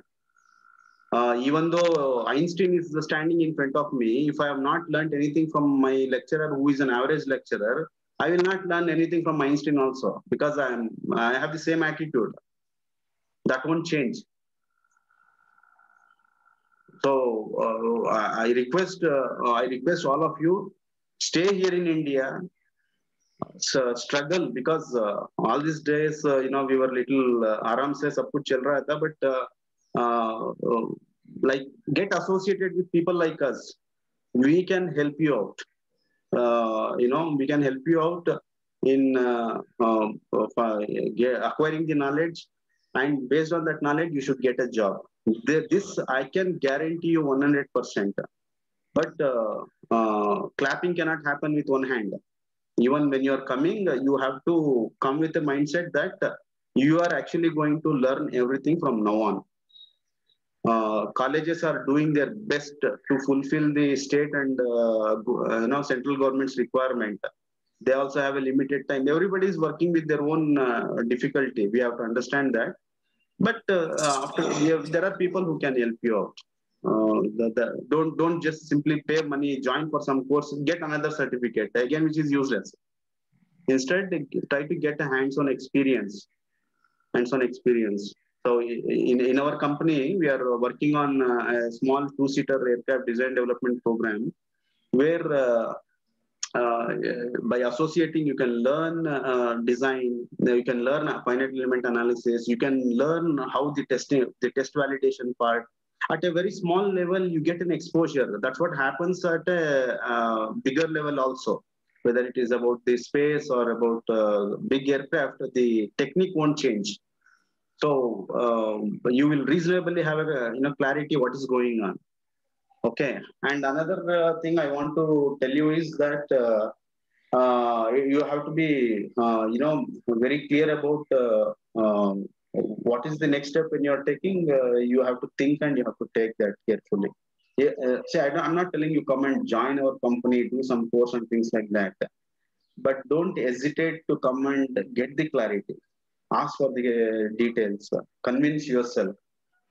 Even though Einstein is standing in front of me, if I have not learned anything from my lecturer who is an average lecturer, I will not learn anything from Einstein also, because I have the same attitude. That won't change. So I request all of you, stay here in India, struggle, because all these days, we were little aram se sab kuch chal raha tha, but like get associated with people like us. We can help you out. We can help you out in acquiring the knowledge, and based on that knowledge, you should get a job. This I can guarantee you 100%. But clapping cannot happen with one hand. Even when you are coming, you have to come with a mindset that you are actually going to learn everything from now on. Colleges are doing their best to fulfill the state and central government's requirement. They also have a limited time. Everybody is working with their own difficulty. We have to understand that. But there are people who can help you out. Don't just simply pay money, join for some course, get another certificate again, which is useless. Instead, try to get a hands-on experience. So in our company, we are working on a small two-seater aircraft design development program, where by associating, you can learn design, you can learn finite element analysis, you can learn how the test validation part. At a very small level, you get an exposure. That's what happens at a bigger level also. Whether it is about the space or about big aircraft, the technique won't change. So you will reasonably have a clarity what is going on. Okay. And another thing I want to tell you is that you have to be very clear about what is the next step when you are taking. You have to think and you have to take that carefully. See, I'm not telling you come and join our company, do some course and things like that. But don't hesitate to come and get the clarity. Ask for the details. Convince yourself.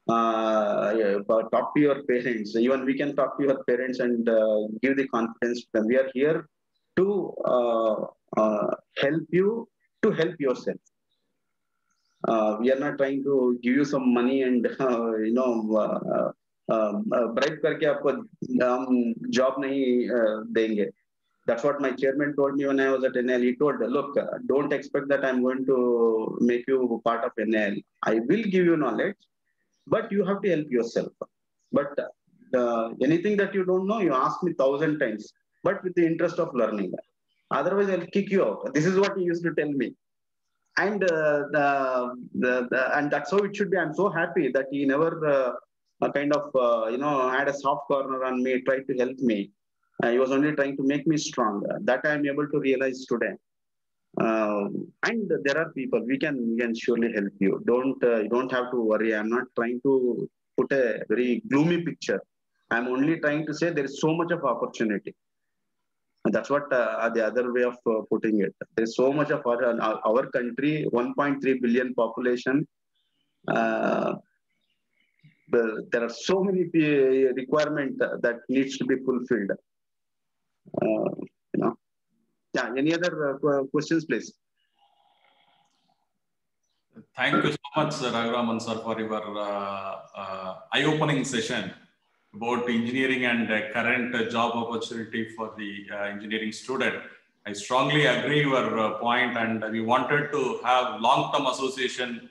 Talk to your parents. Even we can talk to your parents and give the confidence to them. We are here to help you to help yourself. We are not trying to give you some money and bribe करके आपको job नहीं देंगे. That's what my chairman told me when I was at NL. He told, look, don't expect that I'm going to make you part of NL. I will give you knowledge, but you have to help yourself. But anything that you don't know, you ask me 1,000 times, but with the interest of learning. Otherwise, I'll kick you out. This is what he used to tell me. And and that's how it should be. I'm so happy that he never had a soft corner on me, tried to help me. He was only trying to make me strong. That I'm able to realize today. And there are people we can surely help you. You don't have to worry. I'm not trying to put a very gloomy picture. I'm only trying to say there is so much of opportunity. And that's what the other way of putting it. There's so much of our country, 1.3 billion population. there are so many requirements that needs to be fulfilled. Yeah. Any other questions, please? Thank you so much, Raghuraman sir, for your eye-opening session about engineering and current job opportunity for the engineering student. I strongly agree your point, and we wanted to have long-term association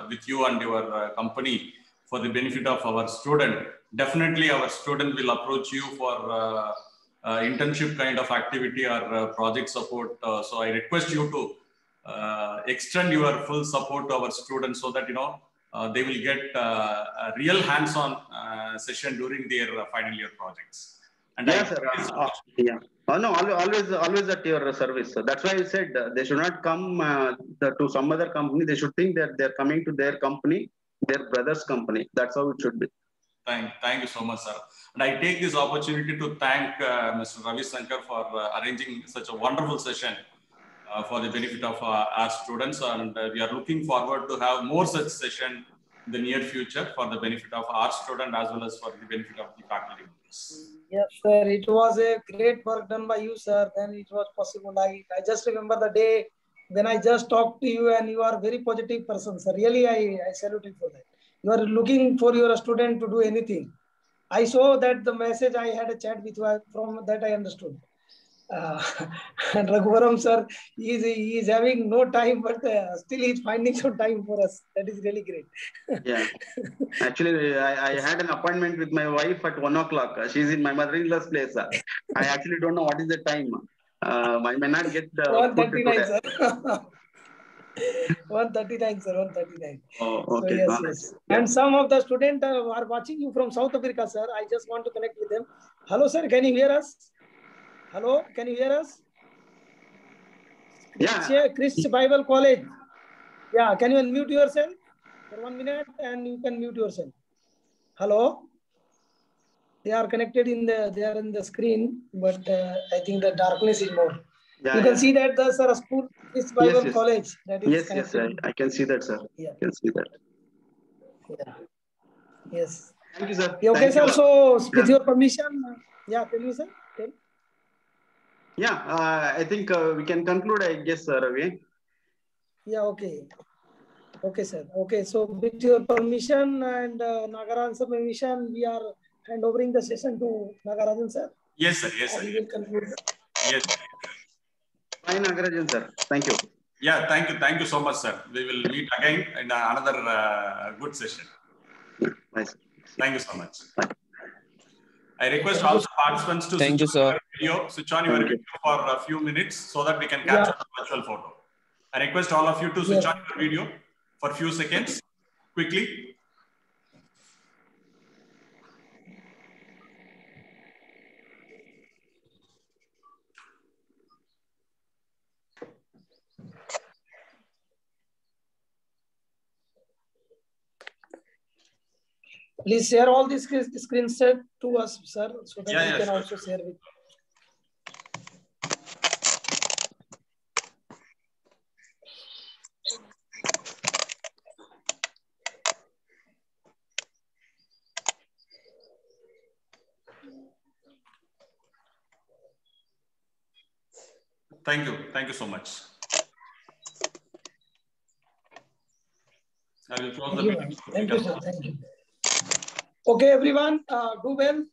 with you and your company for the benefit of our student. Definitely, our student will approach you for internship kind of activity or project support. So I request you to extend your full support to our students so that they will get a real hands-on session during their final year projects. And yes, sir. Yeah. No, always at your service. So that's why I said they should not come to some other company. They should think that they're coming to their company, their brother's company. That's how it should be. Thank you so much, sir. And I take this opportunity to thank Mr. Ravi Shankar for arranging such a wonderful session for the benefit of our students. And we are looking forward to have more such session in the near future for the benefit of our student as well as for the benefit of the faculty members. Yes, sir. It was a great work done by you, sir. Then it was possible. I just remember the day when I just talked to you, and you are a very positive person, sir. Really, I salute you for that. You are looking for your student to do anything. I saw that the message. I had a chat with you. From that I understood. And Raghuvaram sir, he is having no time, but still he's finding some time for us. That is really great. Yeah. Actually, I had an appointment with my wife at 1 o'clock. She's in my mother-in-law's place. I actually don't know what is the time. I may not get the 1:39, sir. 1:39, sir. 1:39. Oh, okay. So yes. And some of the students are watching you from South Africa, sir. I just want to connect with them. Hello, sir. Can you hear us? Hello, can you hear us? Yeah. Christ Bible College. Yeah, can you unmute yourself for 1 minute and you can mute yourself. Hello. They are connected they are in the screen, but I think the darkness is more. Yeah, you can see that there's a school, Christ Bible College. That is yes, I can see that, sir. Yeah. I can see that. Yeah. Yes. Thank you, sir. Okay, sir. So, with your permission, tell me, sir. Yeah, I think we can conclude, I guess, Ravi. Yeah, okay. Okay, sir. Okay, so with your permission and Nagarajan sir permission, we are handovering the session to Nagarajan sir. Yes, sir. Yes, sir. We will conclude. Yes. Fine, Nagarajan sir. Thank you. Yeah, thank you. Thank you so much, sir. We will meet again in another good session. Nice. Thank you so much. Bye. I request all the participants to switch on your video for a few minutes so that we can capture the virtual photo. I request all of you to switch on your video for a few seconds, quickly. Please share all this screen set to us, sir, so that we can also share with. Thank you. Thank you so much. I will close the video. Thank you, sir. Thank you. Okay, everyone, do well.